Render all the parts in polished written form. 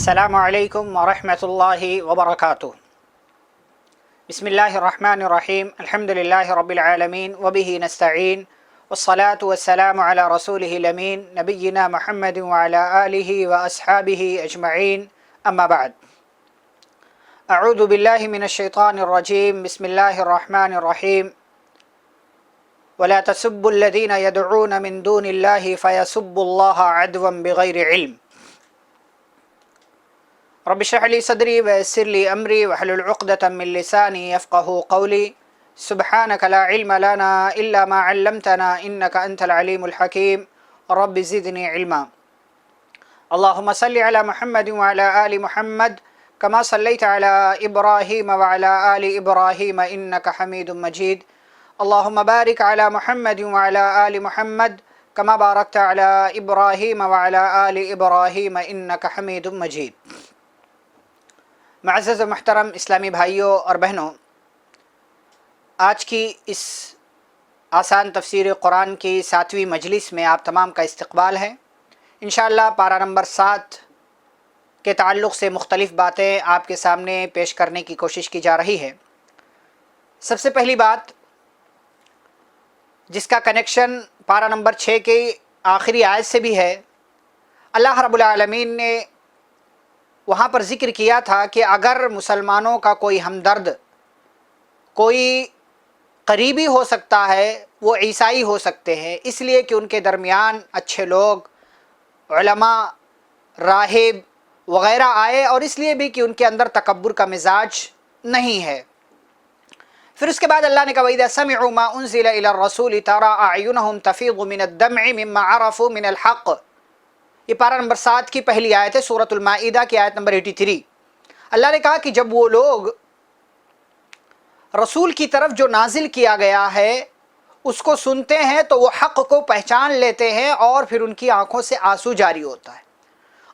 السلام علیکم ورحمۃ اللہ وبرکاتہ۔ بسم اللہ الرحمن الرحیم، الحمد للہ رب العالمین وبہ نستعین، والصلاة والسلام علی رسولہ الامین نبینا محمد وعلی آلہ واصحابہ اجمعین، اما بعد۔ اعوذ باللہ من الشیطان الرجیم، بسم اللہ الرحمن الرحیم۔ ولا تسبوا الذین يدعون من دون اللہ فیسبوا اللہ عدوا بغیر علم۔ رب اشرح لي صدري ويسر لي أمري واحلل عقدة من لساني يفقهوا قولي سبحانك لا علم لنا إلا ما علمتنا إنك أنت العليم الحكيم رب زدني علما۔ اللهم صل على محمد وعلى آل محمد كما صليت على إبراهيم وعلى آل إبراهيم إنك حميد مجيد۔ اللهم بارك على محمد وعلى آل محمد كما باركت على إبراهيم وعلى آل إبراهيم إنك حميد مجيد۔ معزز و محترم اسلامی بھائیوں اور بہنوں، آج کی اس آسان تفسیر قرآن کی 7ویں مجلس میں آپ تمام کا استقبال ہے۔ انشاءاللہ پارہ نمبر 7 کے تعلق سے مختلف باتیں آپ کے سامنے پیش کرنے کی کوشش کی جا رہی ہے۔ سب سے پہلی بات جس کا کنیکشن پارہ نمبر 6 کی آخری آیت سے بھی ہے، اللہ رب العالمین نے وہاں پر ذکر کیا تھا کہ اگر مسلمانوں کا کوئی ہمدرد، کوئی قریبی ہو سکتا ہے، وہ عیسائی ہو سکتے ہیں، اس لیے کہ ان کے درمیان اچھے لوگ، علماء، راہب وغیرہ آئے، اور اس لیے بھی کہ ان کے اندر تکبر کا مزاج نہیں ہے۔ پھر اس کے بعد اللہ نے کہا وَإِذَا سَمِعُوا مَا أُنزِلَ إِلَى الرَّسُولِ تَرَىٰ أَعْيُنَهُمْ تَفِيضُ مِنَ الدَّمْعِ مِمَّا عَرَفُوا مِنَ الْحَقِّ۔ یہ پارہ نمبر 7 کی پہلی آیت ہے، سورۃ المائدہ کی آیت نمبر 83۔ اللہ نے کہا کہ جب وہ لوگ رسول کی طرف جو نازل کیا گیا ہے اس کو سنتے ہیں تو وہ حق کو پہچان لیتے ہیں، اور پھر ان کی آنکھوں سے آنسو جاری ہوتا ہے،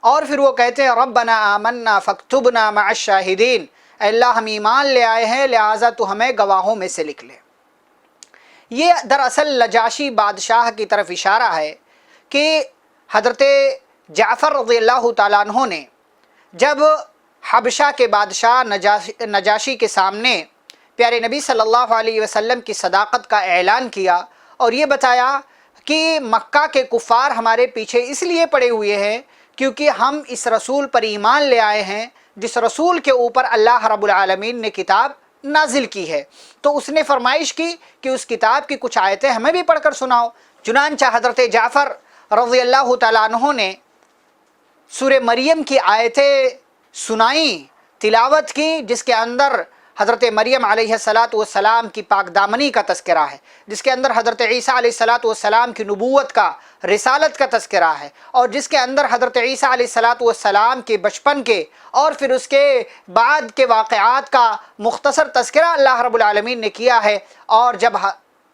اور پھر وہ کہتے ہیں ربنا آمنا فاکتبنا مع الشاہدین، اے اللہ ہم ایمان لے آئے ہیں لہٰذا تو ہمیں گواہوں میں سے لکھ لے۔ یہ دراصل نجاشی بادشاہ کی طرف اشارہ ہے کہ حضرت جعفر رضی اللہ تعالیٰ عنہ نے جب حبشہ کے بادشاہ نجاشی کے سامنے پیارے نبی صلی اللہ علیہ وسلم کی صداقت کا اعلان کیا اور یہ بتایا کہ مکہ کے کفار ہمارے پیچھے اس لیے پڑے ہوئے ہیں کیونکہ ہم اس رسول پر ایمان لے آئے ہیں جس رسول کے اوپر اللہ رب العالمین نے کتاب نازل کی ہے، تو اس نے فرمائش کی کہ اس کتاب کی کچھ آیتیں ہمیں بھی پڑھ کر سناؤ۔ چنانچہ حضرت جعفر رضی اللہ تعالیٰ عنہ نے سورہ مریم کی آیتیں سنائیں، تلاوت کی، جس کے اندر حضرت مریم علیہ السلام کی پاک دامنی کا تذکرہ ہے، جس کے اندر حضرت عیسیٰ علیہ السلام کی نبوت کا، رسالت کا تذکرہ ہے، اور جس کے اندر حضرت عیسیٰ علیہ السلام کے بچپن کے اور پھر اس کے بعد کے واقعات کا مختصر تذکرہ اللہ رب العالمین نے کیا ہے۔ اور جب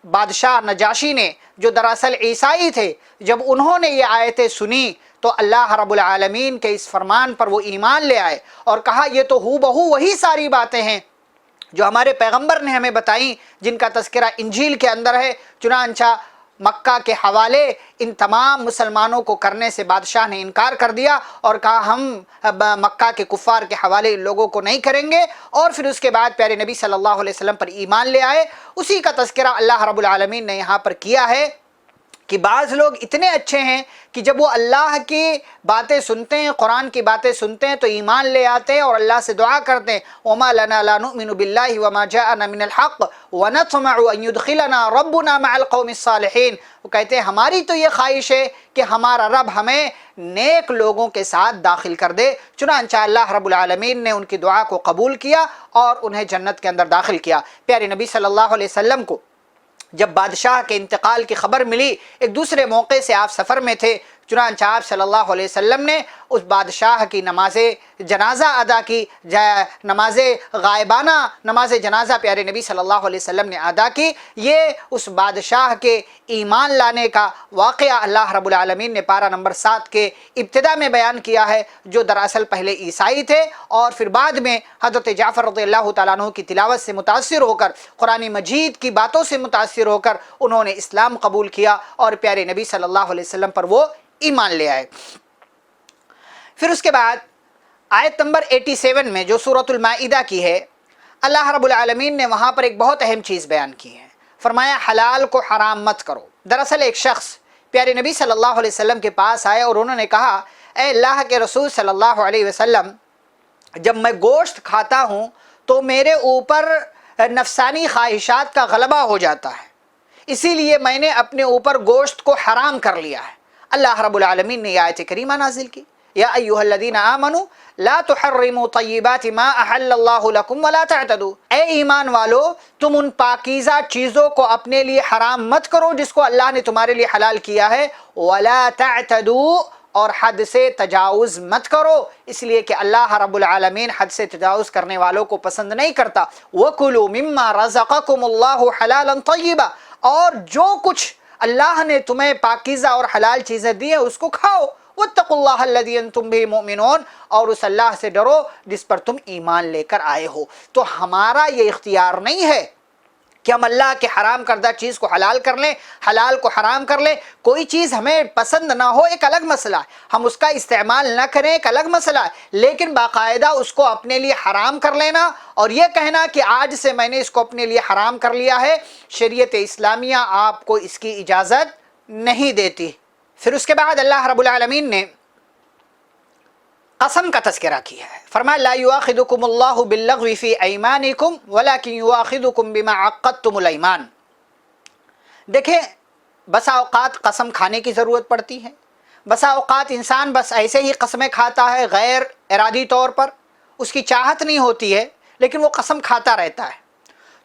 بادشاہ نجاشی نے جو دراصل عیسائی تھے، جب انہوں نے یہ آیتیں سنی تو اللہ رب العالمین کے اس فرمان پر وہ ایمان لے آئے اور کہا یہ تو ہو بہو وہی ساری باتیں ہیں جو ہمارے پیغمبر نے ہمیں بتائیں، جن کا تذکرہ انجیل کے اندر ہے۔ چنانچہ مکہ کے حوالے ان تمام مسلمانوں کو کرنے سے بادشاہ نے انکار کر دیا اور کہا ہم مکہ کے کفار کے حوالے ان لوگوں کو نہیں کریں گے، اور پھر اس کے بعد پیارے نبی صلی اللہ علیہ وسلم پر ایمان لے آئے۔ اسی کا تذکرہ اللہ رب العالمین نے یہاں پر کیا ہے کہ بعض لوگ اتنے اچھے ہیں کہ جب وہ اللہ کی باتیں سنتے ہیں، قرآن کی باتیں سنتے ہیں تو ایمان لے آتے ہیں اور اللہ سے دعا کرتے ہیں وَمَا لَنَا لَا نُؤْمِنُ بِاللَّهِ وَمَا جَاءَنَا مِنَ الْحَقِّ وَنَطْمَعُ أَن يُدْخِلَنَا رَبُّنَا مَعَ الْقَوْمِ الصَّالِحِينَ۔ وہ کہتے ہیں ہماری تو یہ خواہش ہے کہ ہمارا رب ہمیں نیک لوگوں کے ساتھ داخل کر دے۔ چنانچہ اللہ رب العالمین نے ان کی دعا کو قبول کیا اور انہیں جنت کے اندر داخل کیا۔ پیارے نبی صلی اللہ علیہ وسلم کو جب بادشاہ کے انتقال کی خبر ملی، ایک دوسرے موقع سے آپ سفر میں تھے، چنانچہ آپ صلی اللہ علیہ وسلم نے اس بادشاہ کی نماز جنازہ ادا کی، نماز غائبانہ نماز جنازہ پیارے نبی صلی اللہ علیہ وسلم نے ادا کی۔ یہ اس بادشاہ کے ایمان لانے کا واقعہ اللہ رب العالمین نے پارہ نمبر 7 کے ابتدا میں بیان کیا ہے، جو دراصل پہلے عیسائی تھے اور پھر بعد میں حضرت جعفر رضی اللہ تعالیٰ عنہ کی تلاوت سے متاثر ہو کر، قرآن مجید کی باتوں سے متاثر ہو کر انہوں نے اسلام قبول کیا اور پیارے نبی صلی اللہ علیہ وسلم پر وہ ایمان لے آئے۔ پھر اس کے بعد آیت نمبر 87 میں جو سورۃ المائدہ کی ہے، اللہ رب العالمین نے وہاں پر ایک بہت اہم چیز بیان کی ہے، فرمایا حلال کو حرام مت کرو۔ دراصل ایک شخص پیارے نبی صلی اللہ علیہ وسلم کے پاس آئے اور انہوں نے کہا، اے اللہ کے رسول صلی اللہ علیہ وسلم، جب میں گوشت کھاتا ہوں تو میرے اوپر نفسانی خواہشات کا غلبہ ہو جاتا ہے، اسی لیے میں نے اپنے اوپر گوشت کو حرام کر لیا ہے۔ اللہ رب العالمین نے یہ آیت کریمہ نازل کی، یا ایھا الذین آمنوا لا تحرموا طیبات ما احل اللہ لکم ولا تعتدوا، اے ایمان والو تم ان پاکیزہ چیزوں کو اپنے لیے حرام مت کرو جس کو اللہ نے تمہارے لیے حلال کیا ہے، ولا تعتدوا، اور حد سے تجاوز مت کرو، اس لیے کہ اللہ رب العالمین حد سے تجاوز کرنے والوں کو پسند نہیں کرتا۔ وَكُلُوا مِمَّا رَزَقَكُمُ اللَّهُ حَلَالًا طَيِّبًا، اور جو کچھ اللہ نے تمہیں پاکیزہ اور حلال چیزیں دی ہیں اس کو کھاؤ۔ وَاتَّقُوا اللَّهَ الَّذِي أَنْتُمْ بِهِ مُؤْمِنُونَ، اور اس اللہ سے ڈرو جس پر تم ایمان لے کر آئے ہو۔ تو ہمارا یہ اختیار نہیں ہے کہ ہم اللہ کے حرام کردہ چیز کو حلال کر لیں، حلال کو حرام کر لیں۔ کوئی چیز ہمیں پسند نہ ہو ایک الگ مسئلہ ہے، ہم اس کا استعمال نہ کریں ایک الگ مسئلہ ہے، لیکن باقاعدہ اس کو اپنے لیے حرام کر لینا اور یہ کہنا کہ آج سے میں نے اس کو اپنے لیے حرام کر لیا ہے، شریعت اسلامیہ آپ کو اس کی اجازت نہیں دیتی۔ پھر اس کے بعد اللہ رب العالمین نے قسم کا تذکرہ کیا ہے، فرمایا لا یؤاخذکم اللہ باللغو فی ایمانکم ولکن یؤاخذکم بما عقدتم الایمان۔ دیکھیں، بسا اوقات قسم کھانے کی ضرورت پڑتی ہے، بسا اوقات انسان بس ایسے ہی قسمیں کھاتا ہے غیر ارادی طور پر، اس کی چاہت نہیں ہوتی ہے لیکن وہ قسم کھاتا رہتا ہے۔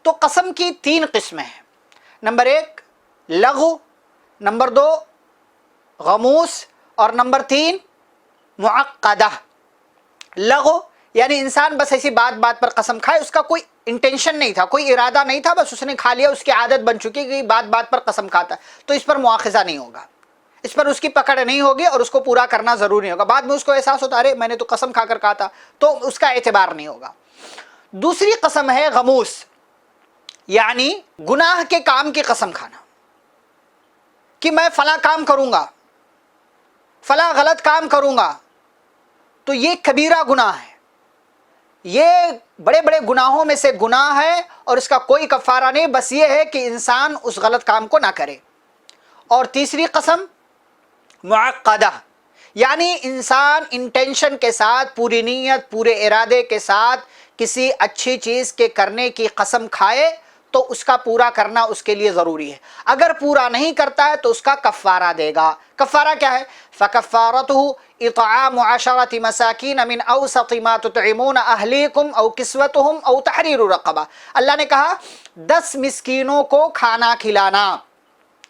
تو قسم کی 3 قسمیں ہیں، نمبر 1 لغو، نمبر 2 غموس، اور نمبر 3 معقدہ۔ لغو یعنی انسان بس ایسی بات بات پر قسم کھائے، اس کا کوئی انٹینشن نہیں تھا، کوئی ارادہ نہیں تھا، بس اس نے کھا لیا، اس کی عادت بن چکی کہ بات بات پر قسم کھاتا ہے، تو اس پر مواخذہ نہیں ہوگا، اس پر اس کی پکڑ نہیں ہوگی اور اس کو پورا کرنا ضروری ہوگا۔ بعد میں اس کو احساس ہوتا ہے میں نے تو قسم کھا کر کہا تھا، تو اس کا اعتبار نہیں ہوگا۔ دوسری قسم ہے غموس، یعنی گناہ کے کام کی قسم کھانا، کہ میں فلاں کام کروں گا، فلاں غلط کام کروں گا، تو یہ کبیرہ گناہ ہے، یہ بڑے بڑے گناہوں میں سے گناہ ہے اور اس کا کوئی کفارہ نہیں، بس یہ ہے کہ انسان اس غلط کام کو نہ کرے۔ اور تیسری قسم معقدہ، یعنی انسان انٹینشن کے ساتھ، پوری نیت، پورے ارادے کے ساتھ کسی اچھی چیز کے کرنے کی قسم کھائے تو اس کا پورا کرنا اس کے لیے ضروری ہے، اگر پورا نہیں کرتا ہے تو اس کا کفارہ دے گا۔ کفارہ کیا ہے؟ فَكَفَّارَتُهُ اطعام 10 مساکین من اوسط ما تطعمون اہلیکم او کسوتہم او تحریر رقبہ۔ اللہ نے کہا 10 مسکینوں کو کھانا کھلانا،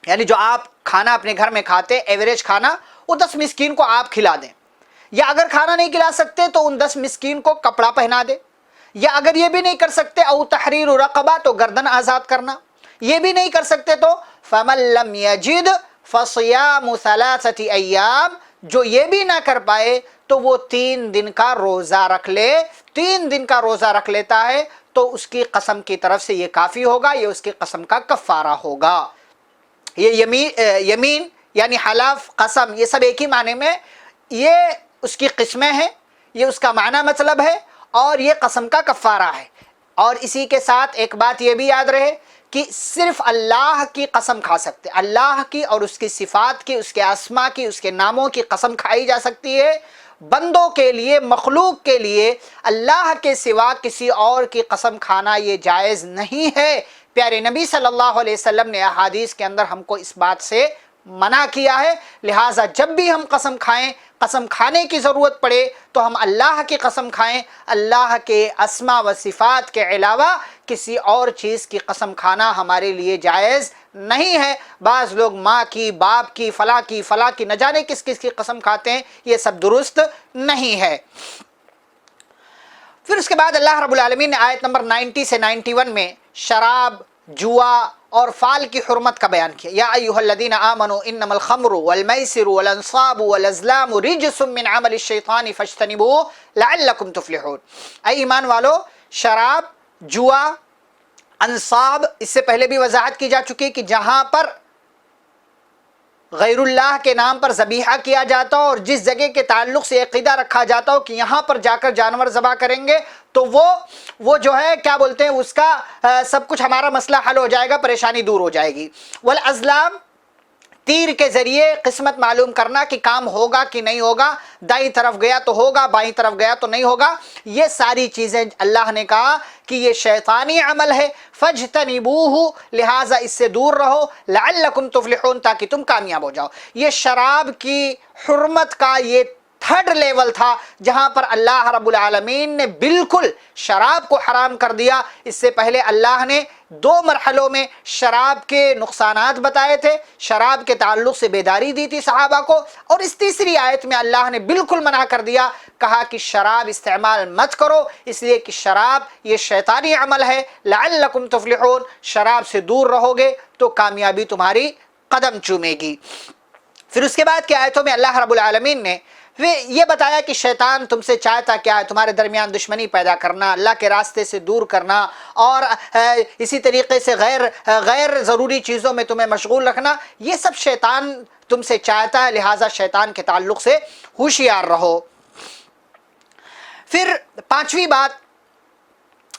یعنی جو آپ کھانا اپنے گھر میں کھاتے ایوریج کھانا، وہ 10 مسکین کو آپ کھلا دیں، یا اگر کھانا نہیں کھلا سکتے تو ان 10 مسکین کو کپڑا پہنا دے، یا اگر یہ بھی نہیں کر سکتے او تحریر رقبہ تو گردن آزاد کرنا، یہ بھی نہیں کر سکتے تو فمن لم یجد فصیام 3 ایام، جو یہ بھی نہ کر پائے تو وہ 3 دن کا روزہ رکھ لے، 3 دن کا روزہ رکھ لیتا ہے تو اس کی قسم کی طرف سے یہ کافی ہوگا، یہ اس کی قسم کا کفارہ ہوگا۔ یہ یمین یعنی حلف، قسم، یہ سب ایک ہی معنی میں، یہ اس کی قسمیں ہیں، یہ اس کا معنی مطلب ہے، اور یہ قسم کا کفارہ ہے۔ اور اسی کے ساتھ ایک بات یہ بھی یاد رہے کہ صرف اللہ کی قسم کھا سکتے، اللہ کی اور اس کی صفات کی، اس کے اسماء کی، اس کے ناموں کی قسم کھائی جا سکتی ہے۔ بندوں کے لیے، مخلوق کے لیے اللہ کے سوا کسی اور کی قسم کھانا یہ جائز نہیں ہے۔ پیارے نبی صلی اللہ علیہ وسلم نے احادیث کے اندر ہم کو اس بات سے منع کیا ہے، لہٰذا جب بھی ہم قسم کھائیں، قسم کھانے کی ضرورت پڑے تو ہم اللہ کی قسم کھائیں، اللہ کے اسماء و صفات کے علاوہ کسی اور چیز کی قسم کھانا ہمارے لیے جائز نہیں ہے۔ بعض لوگ ماں کی، باپ کی، فلاں کی نہ جانے کس کس کی قسم کھاتے ہیں، یہ سب درست نہیں ہے۔ پھر اس کے بعد اللہ رب العالمین نے آیت نمبر 90 سے 91 میں شراب، جوا اور فال کی حرمت کا بیان کیا۔ یا ایھا الذین آمنوا انما الخمر والمیسر والانصاب والازلام رجس من عمل الشیطان فاجتنبوہ لعلکم تفلحون۔ اے ایمان والو، شراب، جوا، انصاب، اس سے پہلے بھی وضاحت کی جا چکی کہ جہاں پر غیر اللہ کے نام پر ذبیحہ کیا جاتا ہو اور جس جگہ کے تعلق سے عقیدہ رکھا جاتا ہو کہ یہاں پر جا کر جانور ذبح کریں گے تو وہ جو ہے کیا بولتے ہیں اس کا سب کچھ ہمارا مسئلہ حل ہو جائے گا، پریشانی دور ہو جائے گی۔ والازلام، تیر کے ذریعے قسمت معلوم کرنا کہ کام ہوگا کہ نہیں ہوگا، دائیں طرف گیا تو ہوگا، بائیں طرف گیا تو نہیں ہوگا، یہ ساری چیزیں اللہ نے کہا کہ یہ شیطانی عمل ہے، فاجتنبوہ، لہٰذا اس سے دور رہو، لعلکم تفلحون، تاکہ تم کامیاب ہو جاؤ۔ یہ شراب کی حرمت کا یہ تھرڈ لیول تھا جہاں پر اللہ رب العالمین نے بالکل شراب کو حرام کر دیا۔ اس سے پہلے اللہ نے 2 مرحلوں میں شراب کے نقصانات بتائے تھے، شراب کے تعلق سے بیداری دی تھی صحابہ کو، اور اس تیسری آیت میں اللہ نے بالکل منع کر دیا، کہا کہ شراب استعمال مت کرو، اس لیے کہ شراب یہ شیطانی عمل ہے، لعلکم تفلحون، شراب سے دور رہو گے تو کامیابی تمہاری قدم چومے گی۔ پھر اس کے بعد کی آیتوں میں اللہ رب العالمین نے یہ بتایا کہ شیطان تم سے چاہتا کیا ہے، تمہارے درمیان دشمنی پیدا کرنا، اللہ کے راستے سے دور کرنا، اور اسی طریقے سے غیر ضروری چیزوں میں تمہیں مشغول رکھنا، یہ سب شیطان تم سے چاہتا ہے، لہٰذا شیطان کے تعلق سے ہوشیار رہو۔ پھر 5ویں بات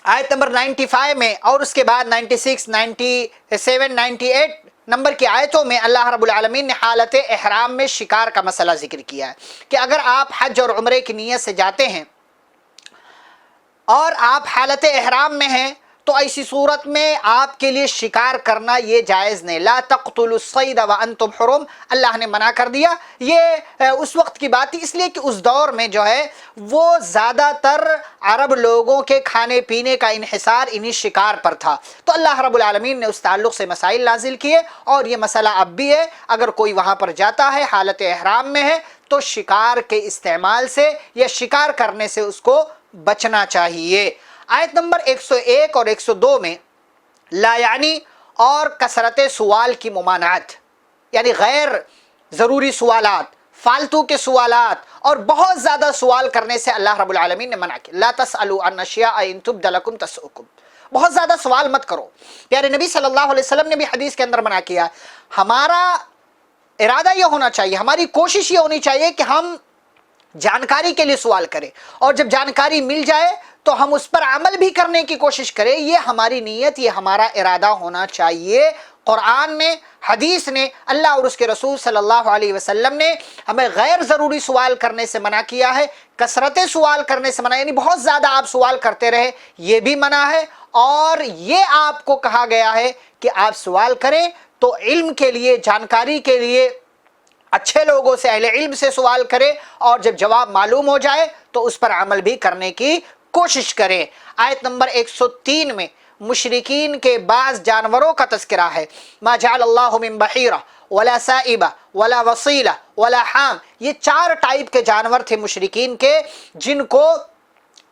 آیت نمبر 95 میں اور اس کے بعد 96، 97، 98 نمبر کی آیتوں میں اللہ رب العالمین نے حالت احرام میں شکار کا مسئلہ ذکر کیا ہے کہ اگر آپ حج اور عمرے کی نیت سے جاتے ہیں اور آپ حالت احرام میں ہیں تو ایسی صورت میں آپ کے لیے شکار کرنا یہ جائز نہیں، لا تقتلوا الصید وانتم حرم، اللہ نے منع کر دیا۔ یہ اس وقت کی بات تھی، اس لیے کہ اس دور میں جو ہے وہ زیادہ تر عرب لوگوں کے کھانے پینے کا انحصار انہی شکار پر تھا، تو اللہ رب العالمین نے اس تعلق سے مسائل نازل کیے، اور یہ مسئلہ اب بھی ہے، اگر کوئی وہاں پر جاتا ہے حالت احرام میں ہے تو شکار کے استعمال سے یا شکار کرنے سے اس کو بچنا چاہیے۔ آیت نمبر 101 اور 102 میں لا یعنی اور کثرت سوال کی ممانعت، یعنی غیر ضروری سوالات، فالتو کے سوالات اور بہت زیادہ سوال کرنے سے اللہ رب العالمین نے منع کیا۔ لا تسألوا عن اشیاء ان تبد لکم تسؤکم، بہت زیادہ سوال مت کرو۔ پیارے نبی صلی اللہ علیہ وسلم نے بھی حدیث کے اندر منع کیا۔ ہمارا ارادہ یہ ہونا چاہیے، ہماری کوشش یہ ہونی چاہیے کہ ہم جانکاری کے لیے سوال کریں، اور جب جانکاری مل جائے تو ہم اس پر عمل بھی کرنے کی کوشش کریں، یہ ہماری نیت، یہ ہمارا ارادہ ہونا چاہیے۔ قرآن نے، حدیث نے، اللہ اور اس کے رسول صلی اللہ علیہ وسلم نے ہمیں غیر ضروری سوال کرنے سے منع کیا ہے، کثرت سوال کرنے سے منع، یعنی بہت زیادہ آپ سوال کرتے رہے، یہ بھی منع ہے، اور یہ آپ کو کہا گیا ہے کہ آپ سوال کریں تو علم کے لیے، جانکاری کے لیے اچھے لوگوں سے، اہل علم سے سوال کرے، اور جب جواب معلوم ہو جائے تو اس پر عمل بھی کرنے کی کوشش کرے۔ آیت نمبر 103 میں مشرکین کے بعض جانوروں کا تذکرہ ہے، ما جعل اللہ من بحیرہ ولا سائبہ ولا وصیلہ ولا حام، یہ 4 ٹائپ کے جانور تھے مشرکین کے، جن کو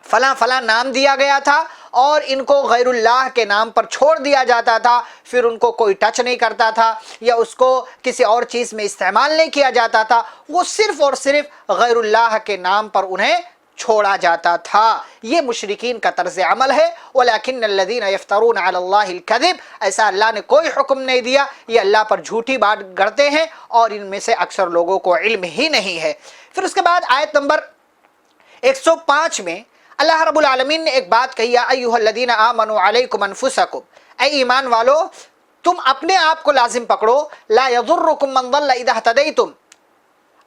فلاں فلاں نام دیا گیا تھا اور ان کو غیر اللہ کے نام پر چھوڑ دیا جاتا تھا، پھر ان کو کوئی ٹچ نہیں کرتا تھا یا اس کو کسی اور چیز میں استعمال نہیں کیا جاتا تھا، وہ صرف اور صرف غیر اللہ کے نام پر انہیں چھوڑا جاتا تھا۔ یہ مشرکین کا طرز عمل ہے۔ وَلَكِنَّ الَّذِينَ يَفْتَرُونَ عَلَى اللَّهِ الْكَذِبَ، ایسا اللہ نے کوئی حکم نہیں دیا، یہ اللہ پر جھوٹی بات گڑتے ہیں، اور ان میں سے اکثر لوگوں کو علم ہی نہیں ہے۔ پھر اس کے بعد آیت نمبر 105 میں اللہ رب العالمین نے ایک بات کہی، یا ایھا الذین آمنوا علیکم انفسکم، اے ایمان والو تم اپنے آپ کو لازم پکڑو، لا یضرکم من ضل اذا اہتدیتم،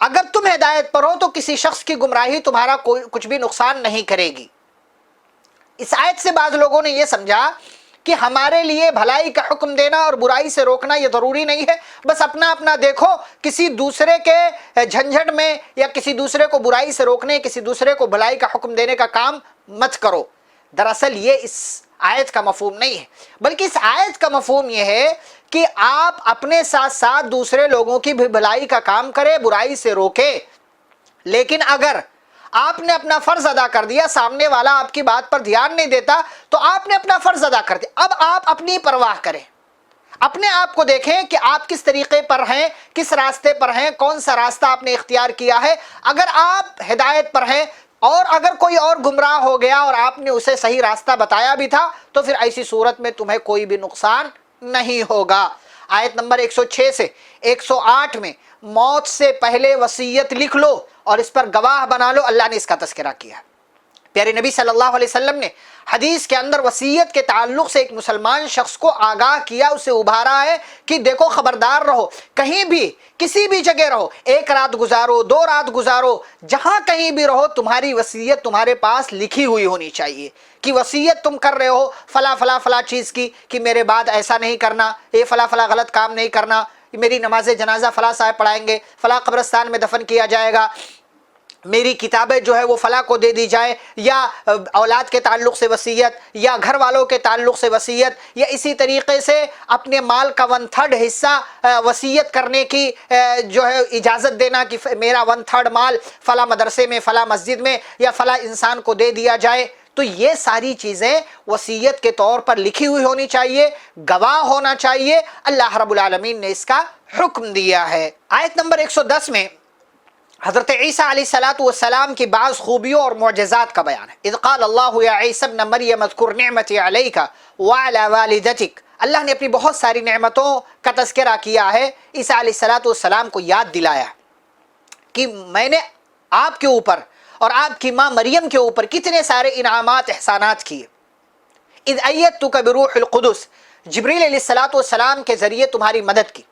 اگر تم ہدایت پر ہو تو کسی شخص کی گمراہی تمہارا کچھ بھی نقصان نہیں کرے گی۔ اس آیت سے بعض لوگوں نے یہ سمجھا کہ ہمارے لیے بھلائی کا حکم دینا اور برائی سے روکنا یہ ضروری نہیں ہے، بس اپنا اپنا دیکھو، کسی دوسرے کے جھنجھٹ میں یا کسی دوسرے کو برائی سے روکنے، کسی دوسرے کو بھلائی کا حکم دینے کا کام مت کرو۔ دراصل یہ اس آیت کا مفہوم نہیں ہے، بلکہ اس آیت کا مفہوم یہ ہے کہ آپ اپنے ساتھ ساتھ دوسرے لوگوں کی بھی بھلائی کا کام کرے، برائی سے روکے، لیکن اگر آپ نے اپنا فرض ادا کر دیا، سامنے والا آپ کی بات پر دھیان نہیں دیتا، تو آپ نے اپنا فرض ادا کر دیا، اب آپ اپنی پرواہ کریں، اپنے آپ کو دیکھیں کہ آپ کس طریقے پر ہیں، کس راستے پر ہیں، کون سا راستہ آپ نے اختیار کیا ہے۔ اگر آپ ہدایت پر ہیں اور اگر کوئی اور گمراہ ہو گیا اور آپ نے اسے صحیح راستہ بتایا بھی تھا، تو پھر ایسی صورت میں تمہیں کوئی بھی نقصان نہیں ہوگا۔ آیت نمبر 106 سے 108 میں موت سے پہلے وصیت لکھ لو اور اس پر گواہ بنا لو، اللہ نے اس کا تذکرہ کیا ہے۔ پیارے نبی صلی اللہ علیہ وسلم نے حدیث کے اندر وصیت کے تعلق سے ایک مسلمان شخص کو آگاہ کیا، اسے ابھارا ہے کہ دیکھو خبردار رہو، کہیں بھی کسی بھی جگہ رہو، 1 رات گزارو 2 رات گزارو، جہاں کہیں بھی رہو تمہاری وصیت تمہارے پاس لکھی ہوئی ہونی چاہیے کہ وصیت تم کر رہے ہو فلاں فلاں فلاں چیز کی، کہ میرے بعد ایسا نہیں کرنا، یہ فلاں فلاں غلط کام نہیں کرنا، میری نماز جنازہ فلاں صاحب پڑھائیں گے، فلاں قبرستان میں دفن کیا جائے گا، میری کتابیں جو ہے وہ فلاں کو دے دی جائے، یا اولاد کے تعلق سے وصیت، یا گھر والوں کے تعلق سے وصیت، یا اسی طریقے سے اپنے مال کا 1/3 حصہ وصیت کرنے کی جو ہے اجازت دینا کہ میرا 1/3 مال فلاں مدرسے میں فلاں مسجد میں یا فلاں انسان کو دے دیا جائے۔ تو یہ ساری چیزیں وصیت کے طور پر لکھی ہوئی ہونی چاہیے، گواہ ہونا چاہیے، اللہ رب العالمین نے اس کا حکم دیا ہے۔ آیت نمبر 110 میں حضرت عیسیٰ علیہ السلام کی بعض خوبیوں اور معجزات کا بیان ہے۔ اذ قال اللہ یا عیسی ابن مریم اذکر نعمتی علیک وعلی والدتک، اللہ نے اپنی بہت ساری نعمتوں کا تذکرہ کیا ہے، عیسیٰ علیہ السلام کو یاد دلایا کہ میں نے آپ کے اوپر اور آپ کی ماں مریم کے اوپر کتنے سارے انعامات احسانات کیے۔ اذ ایدتک بروح القدس، جبریل علیہ السلام کے ذریعے تمہاری مدد کی۔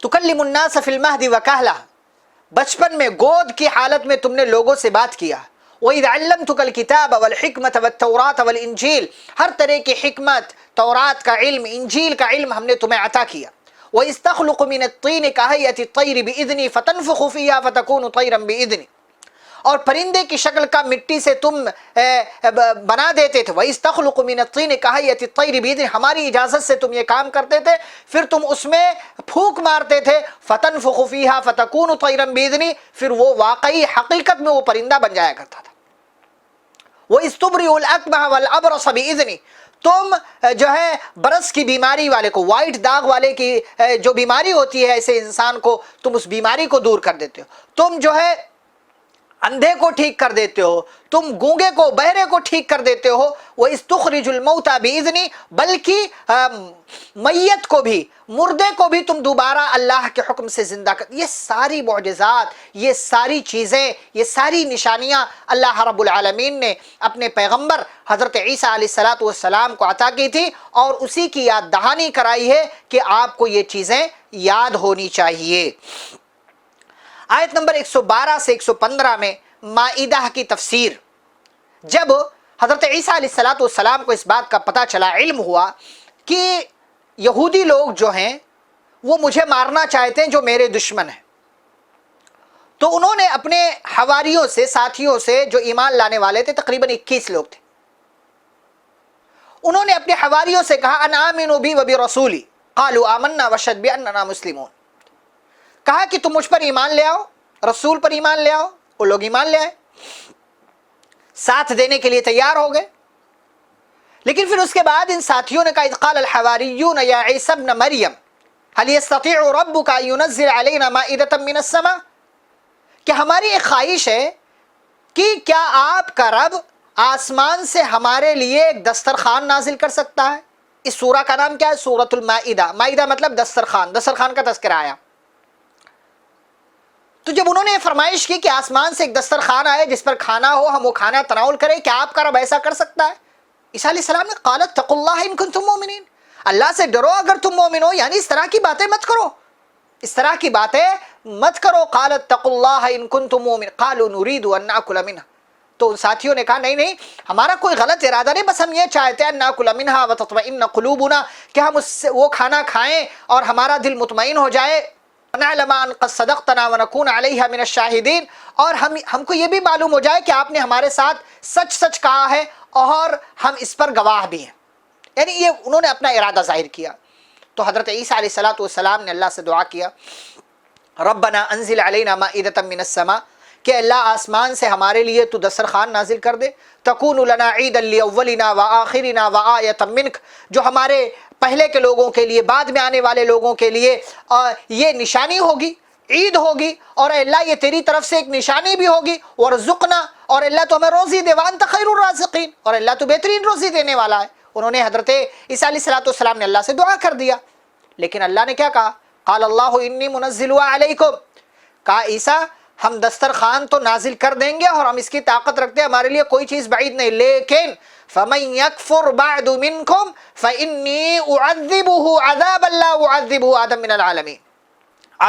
تکلم الناس فی المہد وکہلہ، بچپن میں گود کی حالت میں تم نے لوگوں سے بات کیا۔ وَإِذْ عَلَّمْتُكَ الْكِتَابَ وَالْحِكْمَةَ وَالتَّوْرَاةَ وَالْإِنْجِيلَ، ہر طرح کی حکمت، تورات کا علم، انجیل کا علم ہم نے تمہیں عطا کیا۔ وَإِذْ تَخْلُقُ مِنَ الطِّينِ كَهَيْئَةِ الطَّيْرِ بِإِذْنِي فَتَنْفُخُ فِيهَا فَتَكُونُ طَيْرًا بِإِذْنِي، اور پرندے کی شکل کا مٹی سے تم بنا دیتے تھے۔ وَإِذْ تَخْلُقُ مِنَ الطِّينِ كَهَيْئَةِ الطَّيْرِ بِإِذْنِي، ہماری اجازت سے تم یہ کام کرتے تھے، پھر تم اس میں پھونک مارتے تھے، فَتَنْفُخُ فِيهَا فَتَكُونُ طَيْرًا بِإِذْنِي، پھر وہ واقعی حقیقت میں وہ پرندہ بن جایا کرتا تھا۔ وَإِذْ تُبْرِئُ الْأَكْمَحَ وَالْأَبْرَصَ بِإِذْنِي، تم جو ہے برس کی بیماری والے کو، وائٹ داغ والے کی جو بیماری ہوتی ہے ایسے انسان کو، تم اس بیماری کو دور کر دیتے ہو۔ تم جو ہے اندھے کو ٹھیک کر دیتے ہو، تم گونگے کو، بہرے کو ٹھیک کر دیتے ہو۔ وَإِذْ تُخْرِجُ الْمَوْتَى بِإِذْنِي، بلکہ میت کو بھی، مردے کو بھی تم دوبارہ اللہ کے حکم سے زندہ کر۔ یہ ساری معجزات، یہ ساری چیزیں، یہ ساری نشانیاں اللہ رب العالمین نے اپنے پیغمبر حضرت عیسیٰ علیہ السلام کو عطا کی تھی، اور اسی کی یاد دہانی کرائی ہے کہ آپ کو یہ چیزیں یاد ہونی چاہیے۔ آیت نمبر 112 سے 115 میں مائدہ کی تفسیر، جب حضرت عیسیٰ علیہ السلام کو اس بات کا پتہ چلا، علم ہوا کہ یہودی لوگ جو ہیں وہ مجھے مارنا چاہتے ہیں جو میرے دشمن ہیں، تو انہوں نے اپنے حواریوں سے، ساتھیوں سے جو ایمان لانے والے تھے، تقریباً 21 لوگ تھے، انہوں نے اپنے حواریوں سے کہا ان آمنوا بی وبرسولی قالوا آمنا واشهد باننا مسلمون، کہا کہ تم مجھ پر ایمان لے آؤ، رسول پر ایمان لے آؤ۔ وہ لوگ ایمان لے آئے، ساتھ دینے کے لیے تیار ہو گئے، لیکن پھر اس کے بعد ان ساتھیوں نے کہا اذ قال الحواریون یا عیسی ابن مریم هل يستطيع ربك ان ينزل علينا مائدة من السماء، کہ ہماری ایک خواہش ہے کہ کیا آپ کا رب آسمان سے ہمارے لیے ایک دسترخوان نازل کر سکتا ہے۔ اس سورہ کا نام کیا ہے؟ سورۃ المائدہ۔ مائدہ مطلب دسترخوان، دسترخوان کا تذکرہ آیا۔ تو جب انہوں نے یہ فرمائش کی کہ آسمان سے ایک دسترخوان آئے جس پر کھانا ہو، ہم وہ کھانا تناول کریں، کیا آپ کا رب ایسا کر سکتا ہے؟ عیسیٰ علیہ السلام نے قالت اتقوا اللہ ان کنتم مؤمنین، اللہ سے ڈرو اگر تم مومن ہو، یعنی اس طرح کی باتیں مت کرو، اس طرح کی باتیں مت کرو۔ قالت اتقوا اللہ ان کنتم مؤمنین قالوا نريد ان ناکل منها، تو ان ساتھیوں نے کہا نہیں نہیں، ہمارا کوئی غلط ارادہ نہیں، بس ہم یہ چاہتے ہیں ان ناکل منها وتطمئن قلوبنا، کہ ہم اس سے وہ کھانا کھائیں اور ہمارا دل مطمئن ہو جائے، ونعلم ان قد صدقتنا ونكون عليها من الشاهدين، اور ہم کو یہ بھی معلوم ہو جائے کہ آپ نے ہمارے ساتھ سچ سچ کہا ہے اور ہم اس پر گواہ بھی ہیں۔ یعنی یہ انہوں نے اپنا ارادہ ظاہر کیا۔ تو حضرت عیسیٰ علیہ السلام نے اللہ سے دعا کیا ربنا انزل علینا مائدۃ من السماء، کہ اللہ آسمان سے ہمارے لیے تو دسترخوان نازل کر دے، تکون لنا عیدا لاولنا وآخرنا وآیۃ منک، جو ہمارے پہلے کے لوگوں کے لیے، بعد میں آنے والے لوگوں کے لیے یہ نشانی ہوگی، عید ہوگی، اور اللہ یہ تیری طرف سے ایک نشانی بھی ہوگی، ورزقنا، اور اللہ تو ہمیں روزی دے، وانت خیر الرازقین، اور اللہ تو بہترین روزی دینے والا ہے۔ انہوں نے حضرت عیسیٰ علیہ السلام نے اللہ سے دعا کر دیا، لیکن اللہ نے کیا کہا قال اللہ انی منزلها علیکم، کہا عیسیٰ ہم دسترخوان تو نازل کر دیں گے اور ہم اس کی طاقت رکھتے ہیں، ہمارے لیے کوئی چیز بعید نہیں، لیکن فَمَن يَكْفُرْ بَعْدُ مِنْكُمْ فَإِنِّي أُعَذِّبُهُ عَذَابًا لَا أُعَذِّبُهُ أَحَدًا مِنَ الْعَالَمِينَ،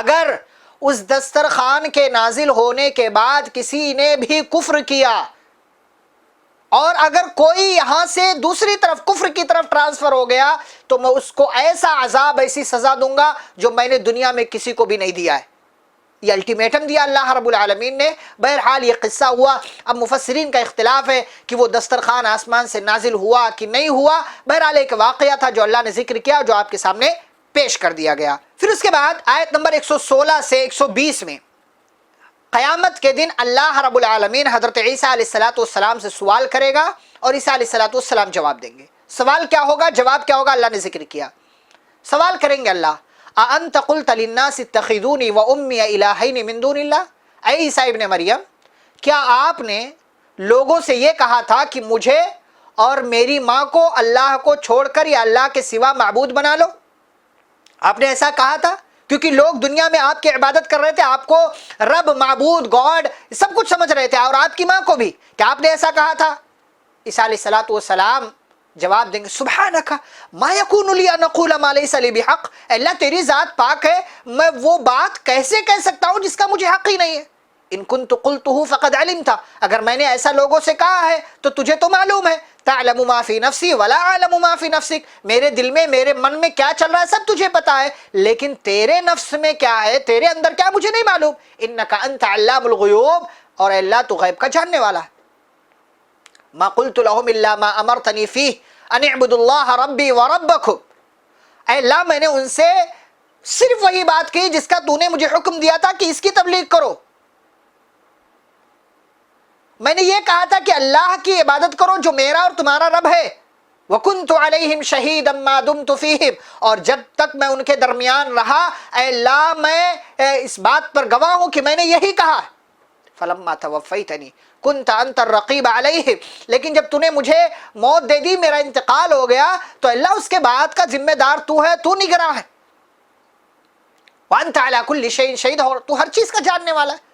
اگر اس دسترخوان کے نازل ہونے کے بعد کسی نے بھی کفر کیا اور اگر کوئی یہاں سے دوسری طرف کفر کی طرف ٹرانسفر ہو گیا تو میں اس کو ایسا عذاب، ایسی سزا دوں گا جو میں نے دنیا میں کسی کو بھی نہیں دیا ہے۔ یہ الٹیمیٹم دیا اللہ رب العالمین نے۔ بہرحال یہ قصہ ہوا، اب مفسرین کا اختلاف ہے کہ وہ دسترخوان آسمان سے نازل ہوا کہ نہیں ہوا، بہرحال ایک واقعہ تھا جو اللہ نے ذکر کیا، جو آپ کے سامنے پیش کر دیا گیا۔ پھر اس کے بعد آیت نمبر 116 سے 120 میں قیامت کے دن اللہ رب العالمین حضرت عیسیٰ علیہ السلام سے سوال کرے گا اور عیسیٰ علیہ السلام جواب دیں گے۔ سوال کیا ہوگا، جواب کیا ہوگا، اللہ نے ذکر کیا۔ سوال کریں گے اللہ، اَأَنْتَ قُلْتَ لِلنَّاسِ اتَّخِذُونِي وَأُمِّيَ إِلَٰهَيْنِ مِن دُونِ اللَّهِ، اے عیسیٰ ابن مریم، کیا آپ نے لوگوں سے یہ کہا تھا کہ مجھے اور میری ماں کو اللہ کو چھوڑ کر یا اللہ کے سوا معبود بنا لو؟ آپ نے ایسا کہا تھا؟ کیونکہ لوگ دنیا میں آپ کی عبادت کر رہے تھے، آپ کو رب، معبود، گاڈ سب کچھ سمجھ رہے تھے، اور آپ کی ماں کو بھی۔ کیا آپ نے ایسا کہا تھا؟ عیسیٰ علیہ السلام جواب دیں گے، سبحانک ما یکون لی ان اقول ما لیس لی بحق، اللہ تیری ذات پاک ہے، میں وہ بات کیسے کہہ سکتا ہوں جس کا مجھے حق ہی نہیں ہے۔ ان کنت قلتہ فقد علمت، اگر میں نے ایسا لوگوں سے کہا ہے تو تجھے تو معلوم ہے۔ تعلم ما فی نفسی ولا اعلم ما فی نفسک، میرے دل میں، میرے من میں کیا چل رہا ہے سب تجھے پتا ہے، لیکن تیرے نفس میں کیا ہے، تیرے اندر کیا مجھے نہیں معلوم۔ انک انت علام الغیوب، اور اللہ تو غیب کا جاننے والا ہے۔ ما قلت لهم الا ما امرتنی فیہ ان اعبدوا اللہ ربی وربکم، اے اللہ میں نے ان سے صرف وہی بات کی جس کا تو نے مجھے حکم دیا تھا کہ اس کی تبلیغ کرو۔ میں نے یہ کہا تھا کہ اللہ کی عبادت کرو جو میرا اور تمہارا رب ہے۔ وَكُنْتُ عَلَيْهِمْ شَهِيدًا مَا دُمْتُ فِيهِمْ، اور جب تک میں ان کے درمیان رہا اے اللہ میں اس بات پر گواہ ہوں کہ میں نے یہی کہا۔ فَلَمَّا تَوَفَّيْتَنِي كُنْتَ أَنْتَ الرَّقِيبَ عَلَيْهِمْ، لیکن جب تو نے مجھے موت دے دی، میرا انتقال ہو گیا، تو اللہ اس کے بعد کا ذمہ دار تو ہے، تو نگراں ہے۔ وَأَنْتَ عَلَى كُلِّ شَيْءٍ شَهِيدٌ، اور تو ہر چیز کا جاننے والا ہے۔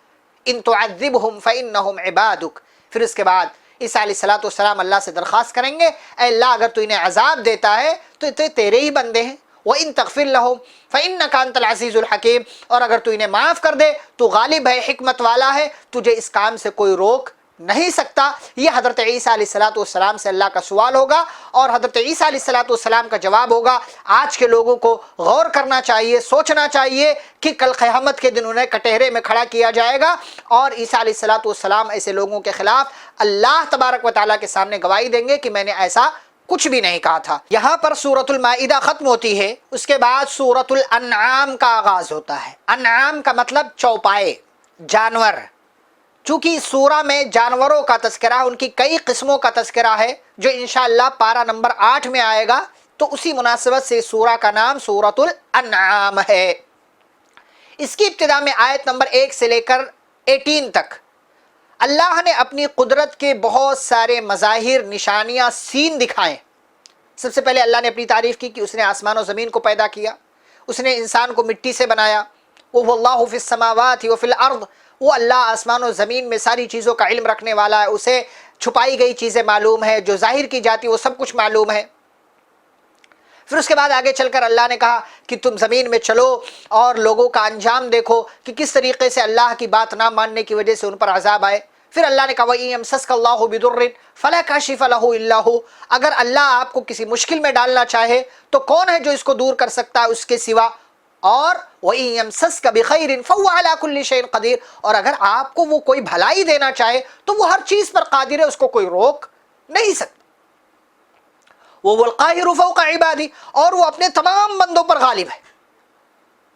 ان تعذبهم فإنهم عبادك، پھر اس کے بعد عیسیٰ علیہ السلام اللہ سے درخواست کریں گے، اے اللہ اگر تو انہیں عذاب دیتا ہے تو تیرے ہی بندے ہیں۔ وَإِن تَغْفِرْ لَهُمْ فَإِنَّكَ أَنْتَ الْعَزِيزُ الْحَكِيمُ، اور اگر تو انہیں معاف کر دے تو غالب ہے، حکمت والا ہے، تجھے اس کام سے کوئی روک نہیں سکتا۔ یہ حضرت عیسیٰ علیہ السلام سے اللہ کا سوال ہوگا، اور حضرت عیسیٰ علیہ السلام کا جواب ہوگا۔ آج کے لوگوں کو غور کرنا چاہیے، سوچنا چاہیے کہ کل قیامت کے دن انہیں کٹہرے میں کھڑا کیا جائے گا، اور عیسیٰ علیہ السلام ایسے لوگوں کے خلاف اللہ تبارک و تعالیٰ کے سامنے گواہی دیں گے کہ میں نے ایسا کچھ بھی نہیں کہا تھا۔ یہاں پر سورۃ المائدہ ختم ہوتی ہے، اس کے بعد سورۃ الانعام کا آغاز ہوتا ہے۔ انعام کا مطلب چوپائے، جانور۔ چونکہ اس سورہ میں جانوروں کا تذکرہ، ان کی کئی قسموں کا تذکرہ ہے جو انشاءاللہ پارہ نمبر 8 میں آئے گا، تو اسی مناسبت سے اس سورہ کا نام سورۃ الانعام ہے۔ اس کی ابتدا میں آیت نمبر 1 سے لے کر 18 تک اللہ نے اپنی قدرت کے بہت سارے مظاہر، نشانیاں، سین دکھائے۔ سب سے پہلے اللہ نے اپنی تعریف کی کہ اس نے آسمان و زمین کو پیدا کیا، اس نے انسان کو مٹی سے بنایا۔ وَهُوَ اللَّهُ فِي السَّمَاوَاتِ وَفِي الْأَرْضِ، وہ اللہ آسمان و زمین میں ساری چیزوں کا علم رکھنے والا ہے، اسے چھپائی گئی چیزیں معلوم ہے، جو ظاہر کی جاتی وہ سب کچھ معلوم ہے۔ پھر اس کے بعد آگے چل کر اللہ نے کہا کہ تم زمین میں چلو اور لوگوں کا انجام دیکھو کہ کس طریقے سے اللہ کی بات نہ ماننے کی وجہ سے ان پر عذاب آئے۔ پھر اللہ نے کہا وَإِن يَمْسَسْكَ اللَّهُ بِضُرٍّ فَلَا كَاشِفَ لَهُ إِلَّا هُوَ، اگر اللہ آپ کو کسی مشکل میں ڈالنا چاہے تو کون ہے جو اس کو دور کر سکتا ہے اس کے سوا۔ اور وَإِن يَمْسَسْكَ بِخَيْرٍ فَهُوَ عَلَى كُلِّ شَيْءٍ قَدِيرٌ، اور اگر آپ کو وہ کوئی بھلائی دینا چاہے تو وہ ہر چیز پر قادر ہے، اس کو کوئی روک نہیں سکتا۔ وَهُوَ الْقَاهِرُ فَوْقَ عِبَادِهِ، اور وہ اپنے تمام بندوں پر غالب ہے،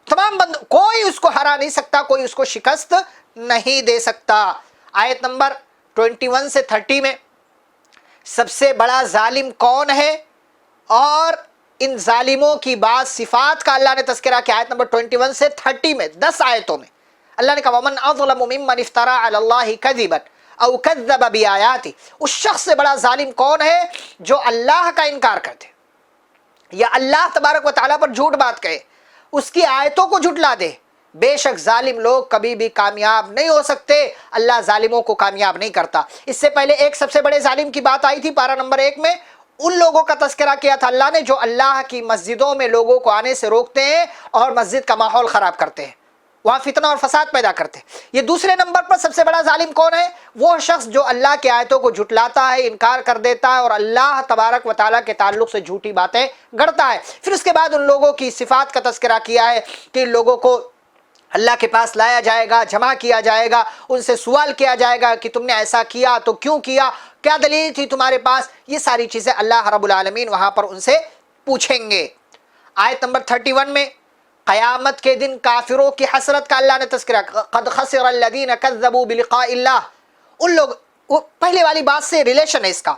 تمام بندوں، کوئی اس کو ہرا نہیں سکتا، کوئی اس کو شکست نہیں دے سکتا۔ آیت نمبر 21 سے 30 میں سب سے بڑا ظالم کون ہے، اور ان ظالموں کی بعض صفات کا اللہ نے تذکرہ کیا۔ آیت نمبر 21 سے 30 میں 10 آیتوں میں اللہ نے کہا وَمَنْ أَظْلَمُ مِمَّنِ افْتَرَىٰ عَلَى اللَّهِ كَذِبًا أَوْ كَذَّبَ بِآيَاتِهِ، اس شخص سے بڑا ظالم کون ہے جو اللہ کا انکار کرتے یا اللہ تبارک و تعالیٰ پر جھوٹ بات کہے، اس کی آیتوں کو جھٹلا دے، بے شک ظالم لوگ کبھی بھی کامیاب نہیں ہو سکتے، اللہ ظالموں کو کامیاب نہیں کرتا۔ اس سے پہلے ایک سب سے بڑے ظالم کی بات آئی تھی پارہ نمبر 1 میں، ان لوگوں کا تذکرہ کیا تھا اللہ نے جو اللہ کی مسجدوں میں لوگوں کو آنے سے روکتے ہیں اور مسجد کا ماحول خراب کرتے ہیں، وہاں فتنہ اور فساد پیدا کرتے ہیں۔ یہ دوسرے نمبر پر سب سے بڑا ظالم کون ہے؟ وہ شخص جو اللہ کی آیتوں کو جھٹلاتا ہے، انکار کر دیتا ہے اور اللہ تبارک و تعالیٰ کے تعلق سے جھوٹی باتیں گڑتا ہے۔ پھر اس کے بعد ان لوگوں کی صفات کا تذکرہ کیا ہے کہ ان لوگوں کو اللہ کے پاس لایا جائے گا، جمع کیا جائے گا، ان سے سوال کیا جائے گا کہ تم نے ایسا کیا تو کیوں کیا، کیا دلیل تھی تمہارے پاس، یہ ساری چیزیں اللہ رب العالمین وہاں پر ان سے پوچھیں گے۔ آیت نمبر 31 میں قیامت کے دن کافروں کی حسرت کا اللہ نے تذکرہ، قد خسر الذین کذبوا بلقاء اللہ، ان لوگ، پہلے والی بات سے ریلیشن ہے اس کا،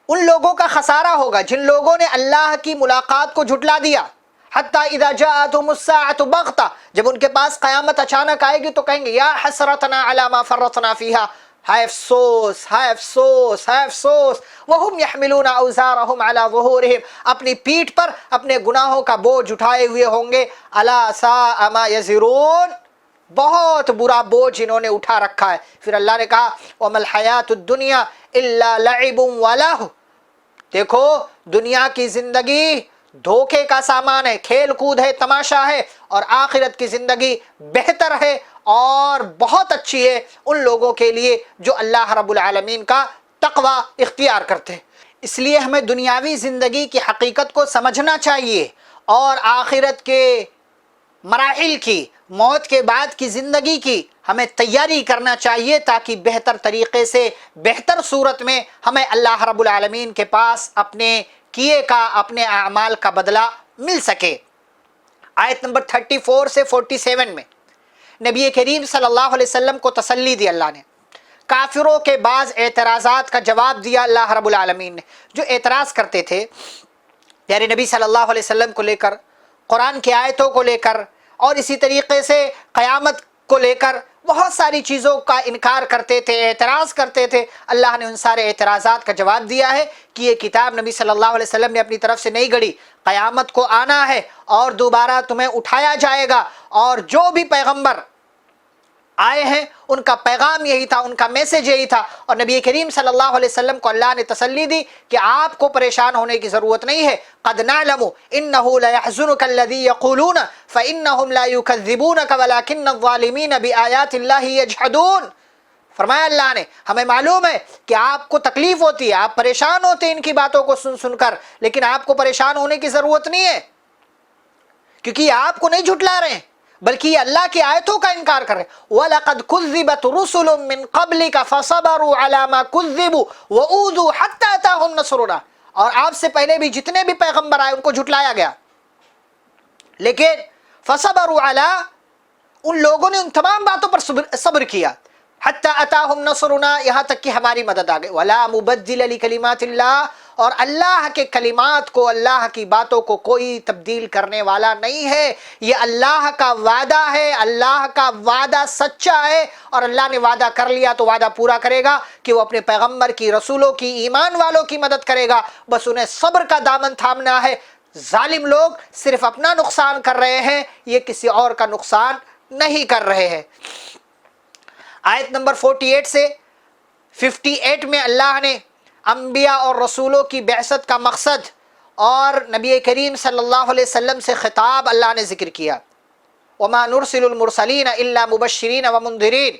ان لوگوں کا خسارہ ہوگا جن لوگوں نے اللہ کی ملاقات کو جھٹلا دیا۔ حتی اذا جاءتهم الساعة بغتہ، جب ان کے پاس قیامت اچانک آئے گی تو کہیں گے یا حسرتنا علی ما فرطنا فیہا، ہائے افسوس، ہائے افسوس، ہائے افسوس، وہم یحملون اوزارہم علی ظہورہم، اپنی پیٹھ پر اپنے گناہوں کا بوجھ اٹھائے ہوئے ہوں گے، الا ساء ما یزرون، بہت برا بوجھ انہوں نے اٹھا رکھا ہے۔ پھر اللہ نے کہا وما الحیاۃ الدنیا الا لعب ولہو، دیکھو دنیا کی زندگی دھوکے کا سامان ہے، کھیل کود ہے، تماشا ہے، اور آخرت کی زندگی بہتر ہے اور بہت اچھی ہے ان لوگوں کے لیے جو اللہ رب العالمین کا تقوی اختیار کرتے ہیں۔ اس لیے ہمیں دنیاوی زندگی کی حقیقت کو سمجھنا چاہیے اور آخرت کے مراحل کی، موت کے بعد کی زندگی کی ہمیں تیاری کرنا چاہیے تاکہ بہتر طریقے سے، بہتر صورت میں ہمیں اللہ رب العالمین کے پاس اپنے کیے کا، اپنے اعمال کا بدلہ مل سکے۔ آیت نمبر 34 سے 47 میں نبی کریم صلی اللہ علیہ وسلم کو تسلی دی اللہ نے، کافروں کے بعض اعتراضات کا جواب دیا اللہ رب العالمین نے، جو اعتراض کرتے تھے پیارے نبی صلی اللہ علیہ وسلم کو لے کر، قرآن کی آیتوں کو لے کر، اور اسی طریقے سے قیامت کو لے کر بہت ساری چیزوں کا انکار کرتے تھے، اعتراض کرتے تھے۔ اللہ نے ان سارے اعتراضات کا جواب دیا ہے کہ یہ کتاب نبی صلی اللہ علیہ وسلم نے اپنی طرف سے نہیں گڑھی، قیامت کو آنا ہے اور دوبارہ تمہیں اٹھایا جائے گا، اور جو بھی پیغمبر آئے ہیں ان کا پیغام یہی تھا، ان کا میسج یہی تھا، اور نبی کریم صلی اللہ علیہ وسلم کو اللہ نے تسلی دی کہ آپ کو پریشان ہونے کی ضرورت نہیں ہے۔ قد نعلم انه ليحزنك الذي يقولون فانهم لا يكذبونك ولكن الظالمين بآيات الله يجحدون، فرمایا اللہ نے ہمیں معلوم ہے کہ آپ کو تکلیف ہوتی ہے، آپ پریشان ہوتے ہیں ان کی باتوں کو سن سن کر، لیکن آپ کو پریشان ہونے کی ضرورت نہیں ہے کیونکہ یہ آپ کو نہیں جھٹلا رہے ہیں بلکہ یہ اللہ کی آیتوں کا انکار کر رہے ہیں۔ وَلَقَدْ كُذِّبَتْ رُسُلٌ مِّن قَبْلِكَ فَصَبَرُوا عَلَى مَا كُذِّبُوا وَأُوذُوا حَتَّى أَتَاهُمْ نَصْرُنَا، اور آپ سے پہلے بھی جتنے بھی پیغمبر آئے ان کو جھٹلایا گیا، لیکن فَصَبَرُوا عَلَى، ان لوگوں نے ان تمام باتوں پر صبر کیا، حتی اتاہم نصرنا، یہاں تک کہ ہماری مدد آ گئی۔ ولا مبدل لکلمات اللہ، اور اللہ کے کلمات کو، اللہ کی باتوں کو کوئی تبدیل کرنے والا نہیں ہے۔ یہ اللہ کا وعدہ ہے، اللہ کا وعدہ سچا ہے، اور اللہ نے وعدہ کر لیا تو وعدہ پورا کرے گا کہ وہ اپنے پیغمبر کی، رسولوں کی، ایمان والوں کی مدد کرے گا، بس انہیں صبر کا دامن تھامنا ہے۔ ظالم لوگ صرف اپنا نقصان کر رہے ہیں، یہ کسی اور کا نقصان نہیں کر رہے ہیں۔ آیت نمبر 48 سے 58 میں اللہ نے انبیاء اور رسولوں کی بعثت کا مقصد اور نبی کریم صلی اللہ علیہ وسلم سے خطاب اللہ نے ذکر کیا۔ وما نرسل المرسلین الا مبشرین ومنذرین،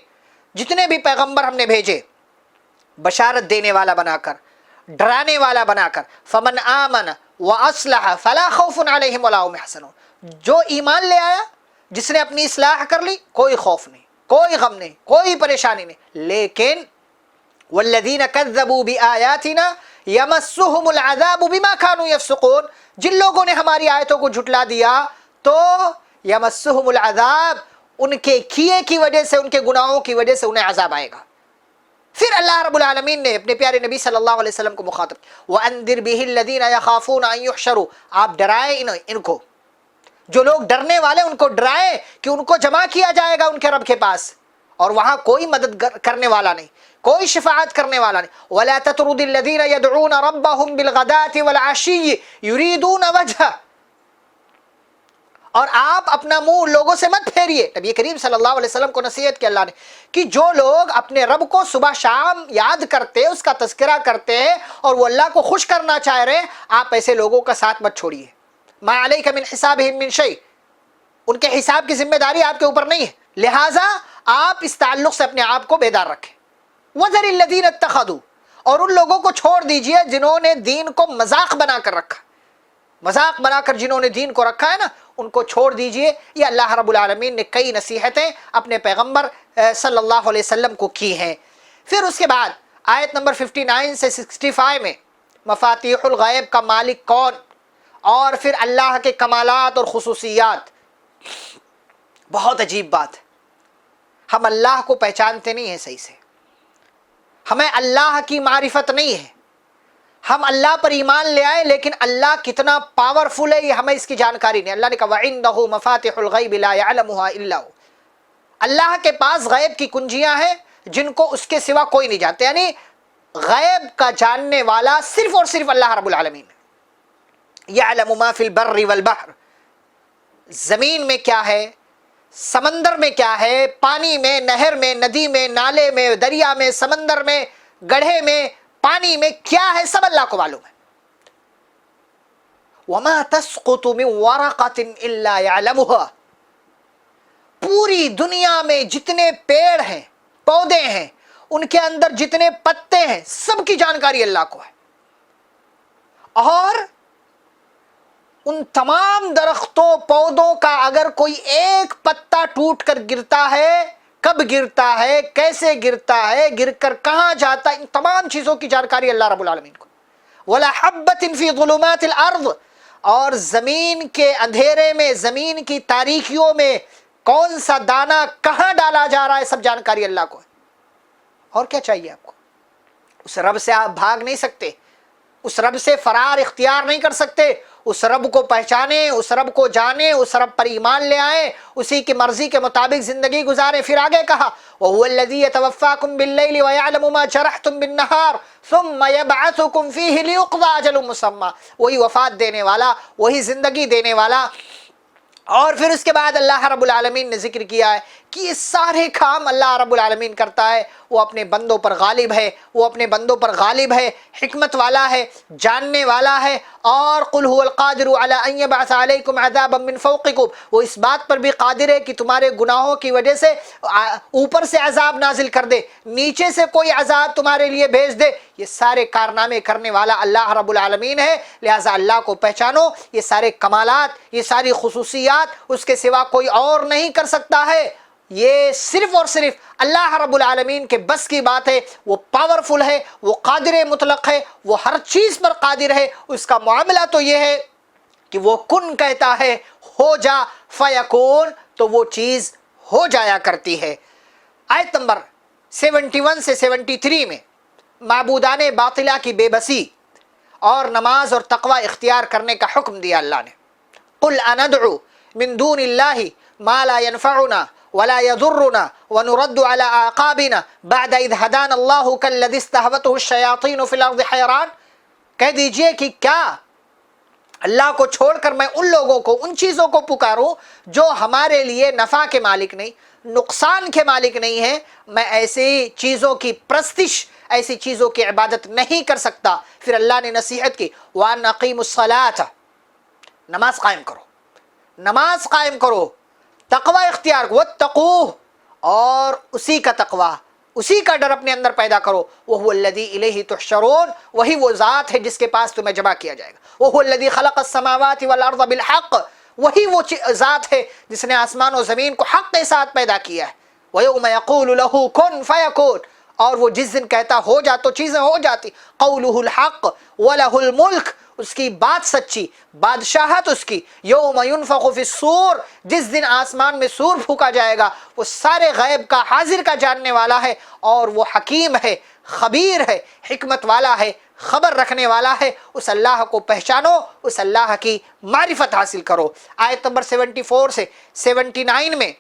جتنے بھی پیغمبر ہم نے بھیجے بشارت دینے والا بنا کر، ڈرانے والا بنا کر، فمن آمن واصلح فلا خوف علیہم ولا هم يحزنون، جو ایمان لے آیا، جس نے اپنی اصلاح کر لی، کوئی خوف نہیں، کوئی غم نہیں، کوئی پریشانی نہیں۔ لیکن والذین کذبوا بآیاتنا یمسهم العذاب بما كانوا یفسقون، جن لوگوں نے ہماری آیتوں کو جھٹلا دیا تو یمسهم العذاب، ان کے کیے کی وجہ سے، ان کے گناہوں کی وجہ سے انہیں عذاب آئے گا۔ پھر اللہ رب العالمین نے اپنے پیارے نبی صلی اللہ علیہ وسلم کو مخاطب، وَأَنذِرْ بِهِ الَّذِينَ يَخَافُونَ أَن يُحْشَرُوا، آپ ڈرائے ان کو، جو لوگ ڈرنے والے ان کو ڈرائے کہ ان کو جمع کیا جائے گا ان کے رب کے پاس، اور وہاں کوئی مدد کرنے والا نہیں، کوئی شفاعت کرنے والا نہیں۔ وَلَا تَطْرُدِ الَّذِينَ يَدْعُونَ رَبَّهُمْ بِالْغَدَاةِ وَالْعَشِيِّ يُرِيدُونَ وَجْهَهُ، اور آپ اپنا منہ لوگوں سے مت پھیریے. نبی کریم صلی اللہ علیہ وسلم کو نصیحت کی اللہ نے کہ جو لوگ اپنے رب کو صبح شام یاد کرتے، اس کا تذکرہ کرتے ہیں اور وہ اللہ کو خوش کرنا چاہ رہے ہیں، آپ ایسے لوگوں کا ساتھ مت چھوڑیے. ما علیک من حسابہم من شیء، ان کے حساب کی ذمہ داری آپ کے اوپر نہیں ہے، لہٰذا آپ اس تعلق سے اپنے آپ کو بیدار رکھیں. وَذَرِ الَّذِينَ اتَّخَذُوا، اور ان لوگوں کو چھوڑ دیجئے جنہوں نے دین کو مذاق بنا کر رکھا، مذاق بنا کر جنہوں نے دین کو رکھا ہے نا، ان کو چھوڑ دیجئے. یہ اللہ رب العالمین نے کئی نصیحتیں اپنے پیغمبر صلی اللہ علیہ وسلم کو کی ہیں. پھر اس کے بعد آیت نمبر 59 سے 65 میں مفاتیح الغیب کا مالک کون، اور پھر اللہ کے کمالات اور خصوصیات. بہت عجیب بات ہے، ہم اللہ کو پہچانتے نہیں ہیں صحیح سے، ہمیں اللہ کی معرفت نہیں ہے. ہم اللہ پر ایمان لے آئے لیکن اللہ کتنا پاورفل ہے یہ ہمیں اس کی جانکاری نہیں. اللہ نے کہا وَعِندَهُ مَفَاتِحُ الْغَيْبِ لَا يَعْلَمُهَا إِلَّا هُوَ، اللہ کے پاس غیب کی کنجیاں ہیں جن کو اس کے سوا کوئی نہیں جانتے. یعنی غیب کا جاننے والا صرف اور صرف اللہ رب العالمین ہے. يَعْلَمُ مَا فِي الْبَرِّ وَالْبَحْرِ، زمین میں کیا ہے، سمندر میں کیا ہے، پانی میں، نہر میں، ندی میں، نالے میں، دریا میں، سمندر میں، گڑھے میں، پانی میں کیا ہے، سب اللہ کو معلوم ہے. وَمَا تَسْقُطُ مِن وَرَقَةٍ إِلَّا يَعْلَمُهَا، پوری دنیا میں جتنے پیڑ ہیں، پودے ہیں، ان کے اندر جتنے پتے ہیں، سب کی جانکاری اللہ کو ہے. اور ان تمام درختوں پودوں کا اگر کوئی ایک پتا ٹوٹ کر گرتا ہے، کب گرتا ہے، کیسے گرتا ہے، گر کر کہاں جاتا ہے، ان تمام چیزوں کی جانکاری اللہ رب العالمین کو. وَلَا حَبَّةٍ فِي ظُلُمَاتِ الْأَرْضِ، اور زمین کے اندھیرے میں، زمین کی تاریکیوں میں کون سا دانہ کہاں ڈالا جا رہا ہے، سب جانکاری اللہ کو ہے. اور کیا چاہیے آپ کو؟ اس رب سے آپ بھاگ نہیں سکتے، اس رب سے فرار اختیار نہیں کر سکتے. اس رب کو پہچانیں، اس رب کو جانیں، اس رب پر ایمان لے آئیں، اسی کی مرضی کے مطابق زندگی گزاریں. پھر آگے کہا وَهُوَ الَّذِي يَتَوَفَّاكُم بِاللَّيْلِ وَيَعْلَمُ مَا جَرَحْتُم بِالنَّهَارِ ثُمَّ يَبْعَثُكُم فِيهِ لِيُقْضَىٰ أَجَلٌ مُّسَمًّى، وہی وفات دینے والا، وہی زندگی دینے والا. اور پھر اس کے بعد اللہ رب العالمین نے ذکر کیا ہے کہ یہ سارے کام اللہ رب العالمین کرتا ہے. وہ اپنے بندوں پر غالب ہے، وہ اپنے بندوں پر غالب ہے، حکمت والا ہے، جاننے والا ہے. اور قُلْ هُوَ الْقَادِرُ عَلَىٰ أَن يَبْعَثَ عَلَيْكُمْ عَذَابًا مِّن فَوْقِكُمْ، وہ اس بات پر بھی قادر ہے کہ تمہارے گناہوں کی وجہ سے اوپر سے عذاب نازل کر دے، نیچے سے کوئی عذاب تمہارے لیے بھیج دے. یہ سارے کارنامے کرنے والا اللہ رب العالمین ہے. لہٰذا اللہ کو پہچانو. یہ سارے کمالات، یہ ساری خصوصیات اس کے سوا کوئی اور نہیں کر سکتا ہے. یہ صرف اور صرف اللہ رب العالمین کے بس کی بات ہے. وہ پاورفل ہے، وہ قادر مطلق ہے، وہ ہر چیز پر قادر ہے. اس کا معاملہ تو یہ ہے کہ وہ کن کہتا ہے ہو جا فیکون، تو وہ چیز ہو جایا کرتی ہے. آیت نمبر 71 سے 73 میں معبودان باطلہ کی بے بسی اور نماز اور تقوی اختیار کرنے کا حکم دیا اللہ نے. قُلْ أَنَدْعُو مِن دُونِ اللَّهِ مَا لَا يَنْفَعُنَا وَلَا يَضُرُّنَا وَنُرَدُّ عَلَىٰ أَعْقَابِنَا بَعْدَ إِذْ هَدَانَا اللَّهُ كَالَّذِي اسْتَهْوَتْهُ الشَّيَاطِينُ فِي الْأَرْضِ حَيْرَانٍ، کہہ دیجئے کہ کیا اللہ کو چھوڑ کر میں ان لوگوں کو، ان چیزوں کو پکاروں جو ہمارے لیے نفع کے مالک نہیں، نقصان کے مالک نہیں ہیں. میں ایسی چیزوں کی پرستش، ایسی چیزوں کی عبادت نہیں کر سکتا. پھر اللہ نے نصیحت کی وَأَنْ أَقِيمُوا الصَّلَاةَ، نماز قائم کرو، نماز قائم کرو، تقوی اختیار کرو، وَاتَّقُوهُ، اور اسی کا تقوی، اسی کا ڈر اپنے اندر پیدا کرو. وَهُوَ الَّذِي إِلَيْهِ تُحْشَرُونَ، وہی وہ ذات ہے جس کے پاس تمہیں جمع کیا جائے گا. وَهُوَ الَّذِي خَلَقَ السَّمَاوَاتِ وَالْأَرْضَ بِالْحَقِّ، وہی وہ ذات ہے جس نے آسمان و زمین کو حق کے ساتھ پیدا کیا ہے. وَيَوْمَ يَقُولُ لَهُ كُن فَيَكُونُ، اور وہ جس دن کہتا ہو جا تو چیزیں ہو جاتی. قَوْلُهُ الْحَقُّ وَلَهُ الْمُلْكُ، اس کی بات سچی، بادشاہت اس کی. یوم ينفخ فی الصور، جس دن آسمان میں سور پھونکا جائے گا. وہ سارے غیب کا، حاضر کا جاننے والا ہے، اور وہ حکیم ہے، خبیر ہے، حکمت والا ہے، خبر رکھنے والا ہے. اس اللہ کو پہچانو، اس اللہ کی معرفت حاصل کرو. آیت نمبر 74 سے 79 میں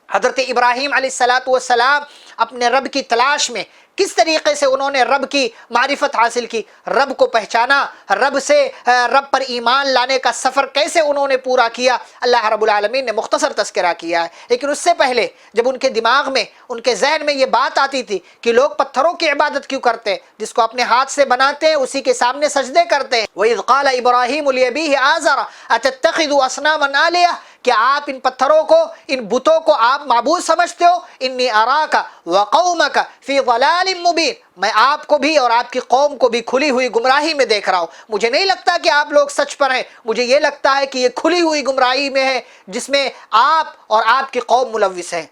حضرت ابراہیم علیہ السلام اپنے رب کی تلاش میں کس طریقے سے انہوں نے رب کی معرفت حاصل کی، رب کو پہچانا، رب پر ایمان لانے کا سفر کیسے انہوں نے پورا کیا، اللہ رب العالمین نے مختصر تذکرہ کیا ہے۔ لیکن اس سے پہلے جب ان کے دماغ میں، ان کے ذہن میں یہ بات آتی تھی کہ لوگ پتھروں کی عبادت کیوں کرتے ہیں، جس کو اپنے ہاتھ سے بناتے ہیں اسی کے سامنے سجدے کرتے ہیں، وَإِذْ قَالَ إِبْرَاهِيمُ لِأَبِيهِ آزَرَ أَتَتَّخِذُ أَصْنَامًا آلِهَةً، کہ آپ ان پتھروں کو، ان بتوں کو آپ معبود سمجھتے ہو، انی اراک وقومک فی ضلال مبین، میں آپ کو بھی اور آپ کی قوم کو بھی کھلی ہوئی گمراہی میں دیکھ رہا ہوں، مجھے نہیں لگتا کہ آپ لوگ سچ پر ہیں، مجھے یہ لگتا ہے کہ یہ کھلی ہوئی گمراہی میں ہے جس میں آپ اور آپ کی قوم ملوث ہیں۔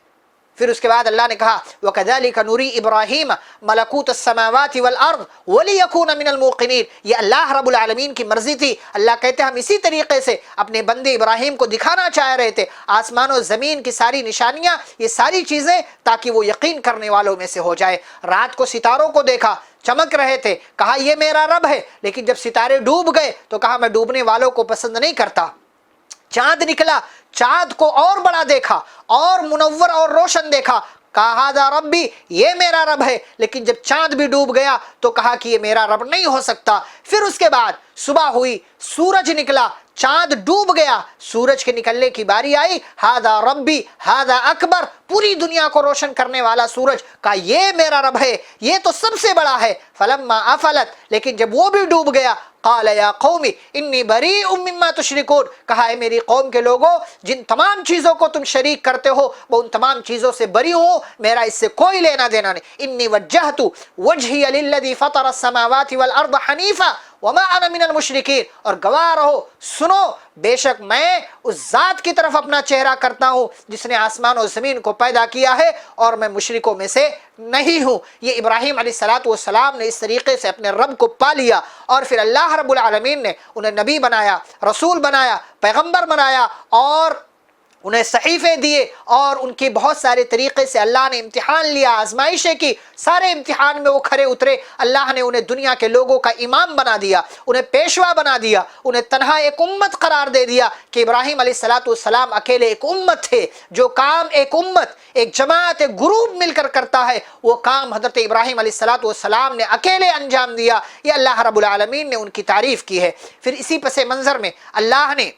پھر اس کے بعد اللہ نے کہا وَكَذَلِكَ نُرِي إِبْرَاهِيمَ مَلَكُوتَ السَّمَاوَاتِ وَالْأَرْضِ وَلِيَكُونَ مِنَ الْمُوقِنِينَ، یہ اللہ رب العالمین کی مرضی تھی۔ اللہ کہتے ہیں ہم اسی طریقے سے اپنے بندے ابراہیم کو دکھانا چاہ رہے تھے آسمان و زمین کی ساری نشانیاں، یہ ساری چیزیں، تاکہ وہ یقین کرنے والوں میں سے ہو جائے۔ رات کو ستاروں کو دیکھا، چمک رہے تھے، کہا یہ میرا رب ہے، لیکن جب ستارے ڈوب گئے تو کہا میں ڈوبنے والوں کو پسند نہیں کرتا۔ چاند نکلا، چاند کو اور بڑا دیکھا، اور منور اور روشن دیکھا، کہا ذا ربی، یہ میرا رب ہے، لیکن جب چاند بھی ڈوب گیا تو کہا کہ یہ میرا رب نہیں ہو سکتا۔ پھر اس کے بعد صبح ہوئی، سورج نکلا، چاند ڈوب گیا، سورج کے نکلنے کی باری آئی، ہاذا ربی ہاذا اکبر، پوری دنیا کو روشن کرنے والا سورج، کہا یہ میرا رب ہے، یہ تو سب سے بڑا ہے۔ فلما افلت، لیکن جب وہ بھی ڈوب گیا، قال یا قوم انی بریء مما تشرکون، کہا ہے میری قوم کے لوگوں، جن تمام چیزوں کو تم شریک کرتے ہو وہ ان تمام چیزوں سے بری ہوں، میرا اس سے کوئی لینا دینا نہیں۔ انی وجہت وجہی للذی فطر السماوات والارض حنیفا وما انا من المشرکین، اور گواہ رہو، سنو، بے شک میں اس ذات کی طرف اپنا چہرہ کرتا ہوں جس نے آسمان و زمین کو پیدا کیا ہے، اور میں مشرکوں میں سے نہیں ہوں۔ یہ ابراہیم علیہ السلام نے اس طریقے سے اپنے رب کو پا لیا، اور پھر اللہ رب العالمین نے انہیں نبی بنایا، رسول بنایا، پیغمبر بنایا، اور انہیں صحیفے دیے، اور ان کی بہت سارے طریقے سے اللہ نے امتحان لیا، آزمائشیں کی، سارے امتحان میں وہ کھرے اترے۔ اللہ نے انہیں دنیا کے لوگوں کا امام بنا دیا، انہیں پیشوا بنا دیا، انہیں تنہا ایک امت قرار دے دیا کہ ابراہیم علیہ السلام اکیلے ایک امت تھے، جو کام ایک امت، ایک جماعت، ایک گروپ مل کر کرتا ہے، وہ کام حضرت ابراہیم علیہ السلام نے اکیلے انجام دیا۔ یہ اللہ رب العالمین نے ان کی تعریف کی ہے۔ پھر اسی پس منظر میں اللہ نے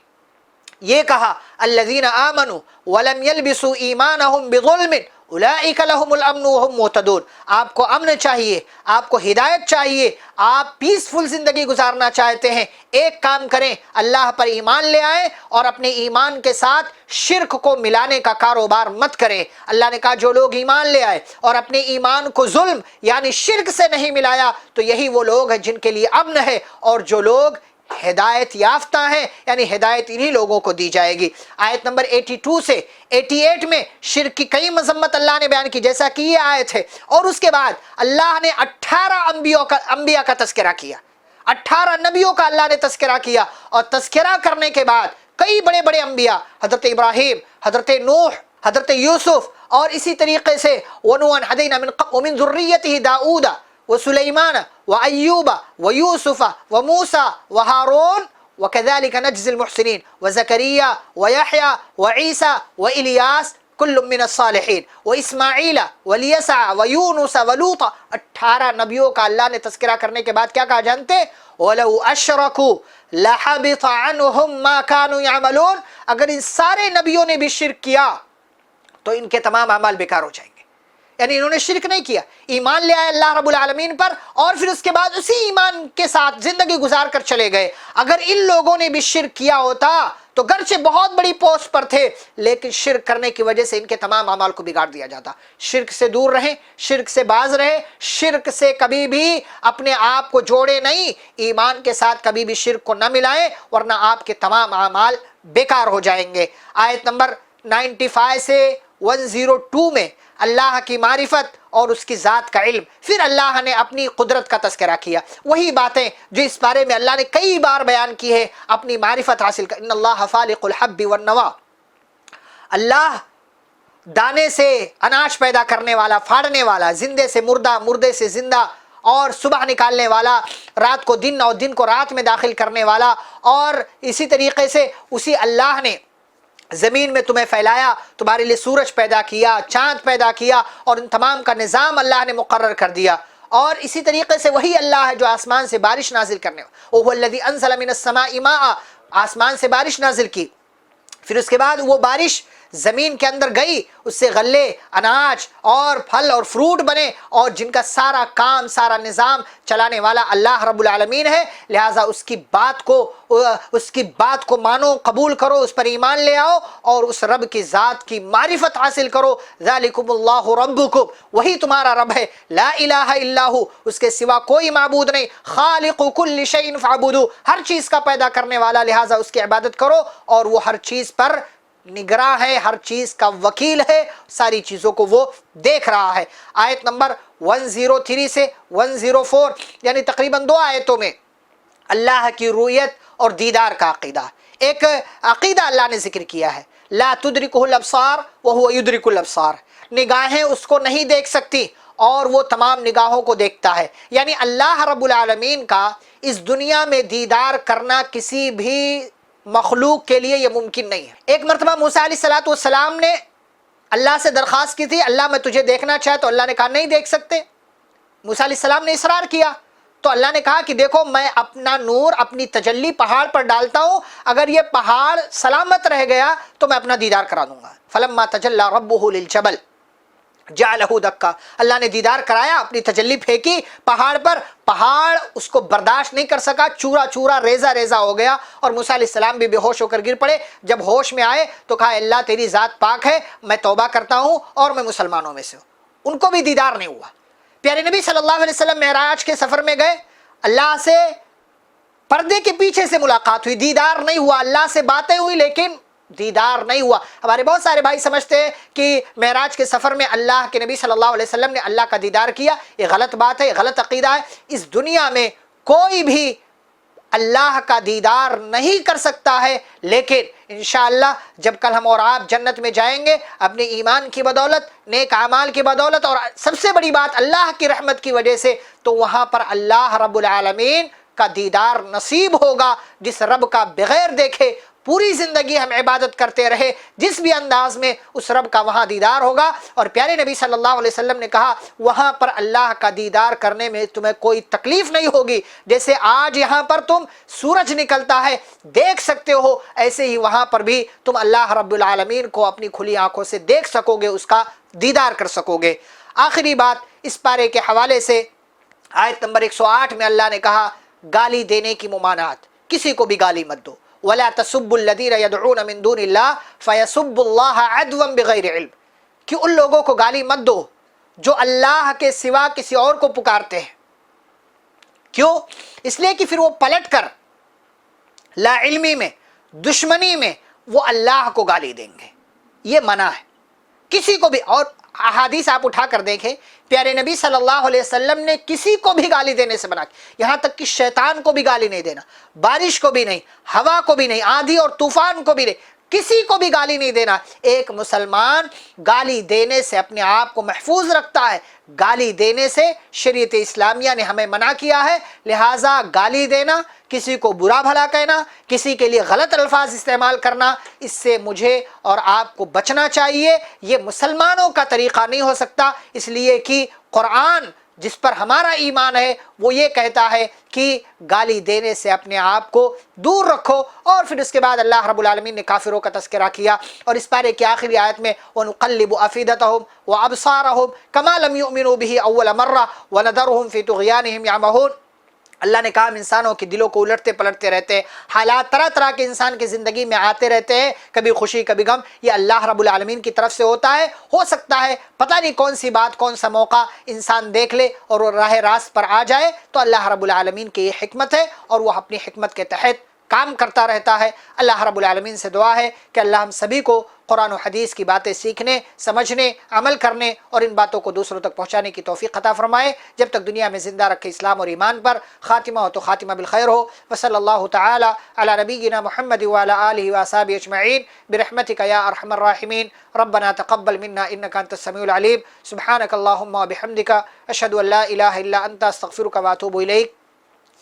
یہ کہا الذین آمنوا ولم یلبسوا ایمانہم بظلم اولئک لہم الامن وہم مہتدون، آپ کو امن چاہیے، آپ کو ہدایت چاہیے، آپ پیسفل زندگی گزارنا چاہتے ہیں، ایک کام کریں، اللہ پر ایمان لے آئیں اور اپنے ایمان کے ساتھ شرک کو ملانے کا کاروبار مت کریں۔ اللہ نے کہا جو لوگ ایمان لے آئے اور اپنے ایمان کو ظلم یعنی شرک سے نہیں ملایا تو یہی وہ لوگ ہیں جن کے لیے امن ہے، اور جو لوگ ہدایت یافتہ ہیں یعنی ہدایت انہی لوگوں کو دی جائے گی۔ آیت نمبر 82 سے 88 میں شرک کی کئی مذمت اللہ نے بیان کی، جیسا کہ یہ آیت ہے، اور اس کے بعد اللہ نے 18 انبیاء کا تذکرہ کیا، 18 نبیوں کا اللہ نے تذکرہ کیا، اور تذکرہ کرنے کے بعد کئی بڑے بڑے انبیاء، حضرت ابراہیم، حضرت نوح، حضرت یوسف، اور اسی طریقے سے وَنُوحًا هَدَيْنَا وَمِن ذُرِّيَّتِهِ داؤد وسليمان وأيوب ويوسف وموسى وهارون وكذلك نجزي المحسنين وزكريا ويحيى وعيسى وإلياس كل من الصالحين وإسماعيل واليسع ويونس ولوطا۔ 18 نبیوں کا اللہ نے تذکرہ کرنے کے بعد کیا کہا جانتے؟ وَلَوْ أَشْرَكُوا لَحَبِطَ عَنْهُمْ مَا كَانُوا يَعْمَلُونَ، اگر ان سارے نبیوں نے بھی شرک کیا تو ان کے تمام اعمال بیکار ہو جائیں گے۔ یعنی انہوں نے شرک نہیں کیا، ایمان لے آئے اللہ رب العالمین پر، اور پھر اس کے بعد اسی ایمان کے ساتھ زندگی گزار کر چلے گئے۔ اگر ان لوگوں نے بھی شرک کیا ہوتا تو گرچہ بہت بڑی پوسٹ پر تھے لیکن شرک کرنے کی وجہ سے ان کے تمام اعمال کو بگاڑ دیا جاتا۔ شرک سے دور رہیں، شرک سے باز رہے، شرک سے کبھی بھی اپنے آپ کو جوڑے نہیں، ایمان کے ساتھ کبھی بھی شرک کو نہ ملائیں ورنہ آپ کے تمام اعمال بیکار ہو جائیں گے۔ آیت نمبر 95 سے 102 میں اللہ کی معرفت اور اس کی ذات کا علم، پھر اللہ نے اپنی قدرت کا تذکرہ کیا، وہی باتیں جو اس بارے میں اللہ نے کئی بار بیان کی ہے، اپنی معرفت حاصل کر۔ ان اللہ فالق الحب والنوا، اللہ دانے سے اناج پیدا کرنے والا، پھاڑنے والا، زندے سے مردہ، مردے سے زندہ، اور صبح نکالنے والا، رات کو دن اور دن کو رات میں داخل کرنے والا، اور اسی طریقے سے اسی اللہ نے زمین میں تمہیں پھیلایا، تمہارے لیے سورج پیدا کیا، چاند پیدا کیا، اور ان تمام کا نظام اللہ نے مقرر کر دیا۔ اور اسی طریقے سے وہی اللہ ہے جو آسمان سے بارش نازل کرنے والا، وَهُوَ الَّذِي أَنزَلَ مِنَ السَّمَاءِ مَاءً، آسمان سے بارش نازل کی، پھر اس کے بعد وہ بارش زمین کے اندر گئی، اس سے غلے، اناج اور پھل اور فروٹ بنے، اور جن کا سارا کام، سارا نظام چلانے والا اللہ رب العالمین ہے۔ لہٰذا اس کی بات کو مانو، قبول کرو، اس پر ایمان لے آؤ، اور اس رب کی ذات کی معرفت حاصل کرو۔ ذالکم اللہ ربکم، وہی تمہارا رب ہے، لا الہ الا ہو، اس کے سوا کوئی معبود نہیں، خالق کل شیء فاعبدوہ، ہر چیز کا پیدا کرنے والا، لہٰذا اس کی عبادت کرو، اور وہ ہر چیز پر نگراں ہے، ہر چیز کا وکیل ہے، ساری چیزوں کو وہ دیکھ رہا ہے۔ آیت نمبر 103 سے 104 یعنی تقریباً 2 آیتوں میں اللہ کی رؤیت اور دیدار کا عقیدہ، ایک عقیدہ اللہ نے ذکر کیا ہے، لا تدرکہ الابصار وہو یدرک الابصار، نگاہیں اس کو نہیں دیکھ سکتی اور وہ تمام نگاہوں کو دیکھتا ہے۔ یعنی اللہ رب العالمین کا اس دنیا میں دیدار کرنا کسی بھی مخلوق کے لیے یہ ممکن نہیں ہے۔ ایک مرتبہ موسیٰ علیہ السلام نے اللہ سے درخواست کی تھی، اللہ میں تجھے دیکھنا چاہے، تو اللہ نے کہا نہیں دیکھ سکتے۔ موسیٰ علیہ السلام نے اصرار کیا تو اللہ نے کہا کہ دیکھو میں اپنا نور، اپنی تجلی پہاڑ پر ڈالتا ہوں، اگر یہ پہاڑ سلامت رہ گیا تو میں اپنا دیدار کرا دوں گا۔ فلما تجلی ربہ للجبل جعلہ دکا، اللہ نے دیدار کرایا، اپنی تجلی پھینکی پہاڑ پر، پہاڑ اس کو برداشت نہیں کر سکا، چورا چورا ریزہ ریزہ ہو گیا، اور موسیٰ علیہ السلام بھی بے ہوش ہو کر گر پڑے۔ جب ہوش میں آئے تو کہا اللہ تیری ذات پاک ہے، میں توبہ کرتا ہوں اور میں مسلمانوں میں سے ہوں۔ ان کو بھی دیدار نہیں ہوا۔ پیارے نبی صلی اللہ علیہ وسلم معراج کے سفر میں گئے، اللہ سے پردے کے پیچھے سے ملاقات ہوئی، دیدار نہیں ہوا، اللہ سے باتیں ہوئی لیکن دیدار نہیں ہوا۔ ہمارے بہت سارے بھائی سمجھتے ہیں کہ معراج کے سفر میں اللہ کے نبی صلی اللہ علیہ وسلم نے اللہ کا دیدار کیا، یہ غلط بات ہے، یہ غلط عقیدہ ہے۔ اس دنیا میں کوئی بھی اللہ کا دیدار نہیں کر سکتا ہے، لیکن انشاءاللہ جب کل ہم اور آپ جنت میں جائیں گے اپنے ایمان کی بدولت، نیک اعمال کی بدولت، اور سب سے بڑی بات اللہ کی رحمت کی وجہ سے، تو وہاں پر اللہ رب العالمین کا دیدار نصیب ہوگا، جس رب کا بغیر دیکھے پوری زندگی ہم عبادت کرتے رہے، جس بھی انداز میں اس رب کا وہاں دیدار ہوگا۔ اور پیارے نبی صلی اللہ علیہ وسلم نے کہا وہاں پر اللہ کا دیدار کرنے میں تمہیں کوئی تکلیف نہیں ہوگی، جیسے آج یہاں پر تم سورج نکلتا ہے دیکھ سکتے ہو، ایسے ہی وہاں پر بھی تم اللہ رب العالمین کو اپنی کھلی آنکھوں سے دیکھ سکو گے، اس کا دیدار کر سکو گے۔ آخری بات اس پارے کے حوالے سے آیت نمبر 108 میں اللہ نے کہا گالی دینے کی ممانعت، کسی کو بھی گالی مت دو، وَلَا تَسُبُّوا الَّذِينَ يَدْعُونَ مِن دُونِ اللَّهِ فَيَسُبُّوا اللَّهَ عَدْوًا بِغَيْرِ عِلْمٍ، کہ ان لوگوں کو گالی مت دو جو اللہ کے سوا کسی اور کو پکارتے ہیں۔ کیوں؟ اس لیے کہ پھر وہ پلٹ کر لا علمی میں، دشمنی میں وہ اللہ کو گالی دیں گے، یہ منع ہے کسی کو بھی۔ اور احادیث آپ اٹھا کر دیکھیں، پیارے نبی صلی اللہ علیہ وسلم نے کسی کو بھی گالی دینے سے منع کیا، یہاں تک کہ شیطان کو بھی گالی نہیں دینا، بارش کو بھی نہیں، ہوا کو بھی نہیں، آندھی اور طوفان کو بھی نہیں، کسی کو بھی گالی نہیں دینا۔ ایک مسلمان گالی دینے سے اپنے آپ کو محفوظ رکھتا ہے، گالی دینے سے شریعت اسلامیہ نے ہمیں منع کیا ہے، لہٰذا گالی دینا، کسی کو برا بھلا کہنا، کسی کے لیے غلط الفاظ استعمال کرنا، اس سے مجھے اور آپ کو بچنا چاہیے۔ یہ مسلمانوں کا طریقہ نہیں ہو سکتا، اس لیے کہ قرآن جس پر ہمارا ایمان ہے وہ یہ کہتا ہے کہ گالی دینے سے اپنے آپ کو دور رکھو۔ اور پھر اس کے بعد اللہ رب العالمین نے کافروں کا تذکرہ کیا، اور اس پارے کی آخری آیت میں وَنُقَلِّبُ أَفِئِدَتَهُمْ وَأَبْصَارَهُمْ كَمَا لَمْ يُؤْمِنُوا بِهِ أَوَّلَ مَرَّةٍ وَنَذَرُهُمْ فِي طُغْيَانِهِمْ يَعْمَهُونَ۔ اللہ نے کہا ہم انسانوں کے دلوں کو الٹتے پلٹتے رہتے ہیں، حالات طرح طرح کے انسان کی زندگی میں آتے رہتے ہیں، کبھی خوشی کبھی غم، یہ اللہ رب العالمین کی طرف سے ہوتا ہے۔ ہو سکتا ہے پتہ نہیں کون سی بات، کون سا موقع انسان دیکھ لے اور وہ راہ راست پر آ جائے، تو اللہ رب العالمین کی یہ حکمت ہے اور وہ اپنی حکمت کے تحت کام کرتا رہتا ہے۔ اللہ رب العالمین سے دعا ہے کہ اللہ ہم سبھی کو قرآن و حدیث کی باتیں سیکھنے، سمجھنے، عمل کرنے اور ان باتوں کو دوسروں تک پہنچانے کی توفیق عطا فرمائے۔ جب تک دنیا میں زندہ رکھے اسلام اور ایمان پر، خاتمہ ہو تو خاتمہ بالخیر ہو۔ وصلی اللہ تعالی علی نبینا محمد وعلی آلہ واصحابہ اجمعین برحمتک یا ارحم الراحمین۔ ربنا تقبل منا انک انت السمیع العلیم، سبحانک اللہم وبحمدک، اشہد ان لا الہ الا انت، استغفرک واتوب الیک۔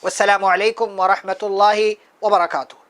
والسلام علیکم ورحمۃ اللہ وبرکاتہ۔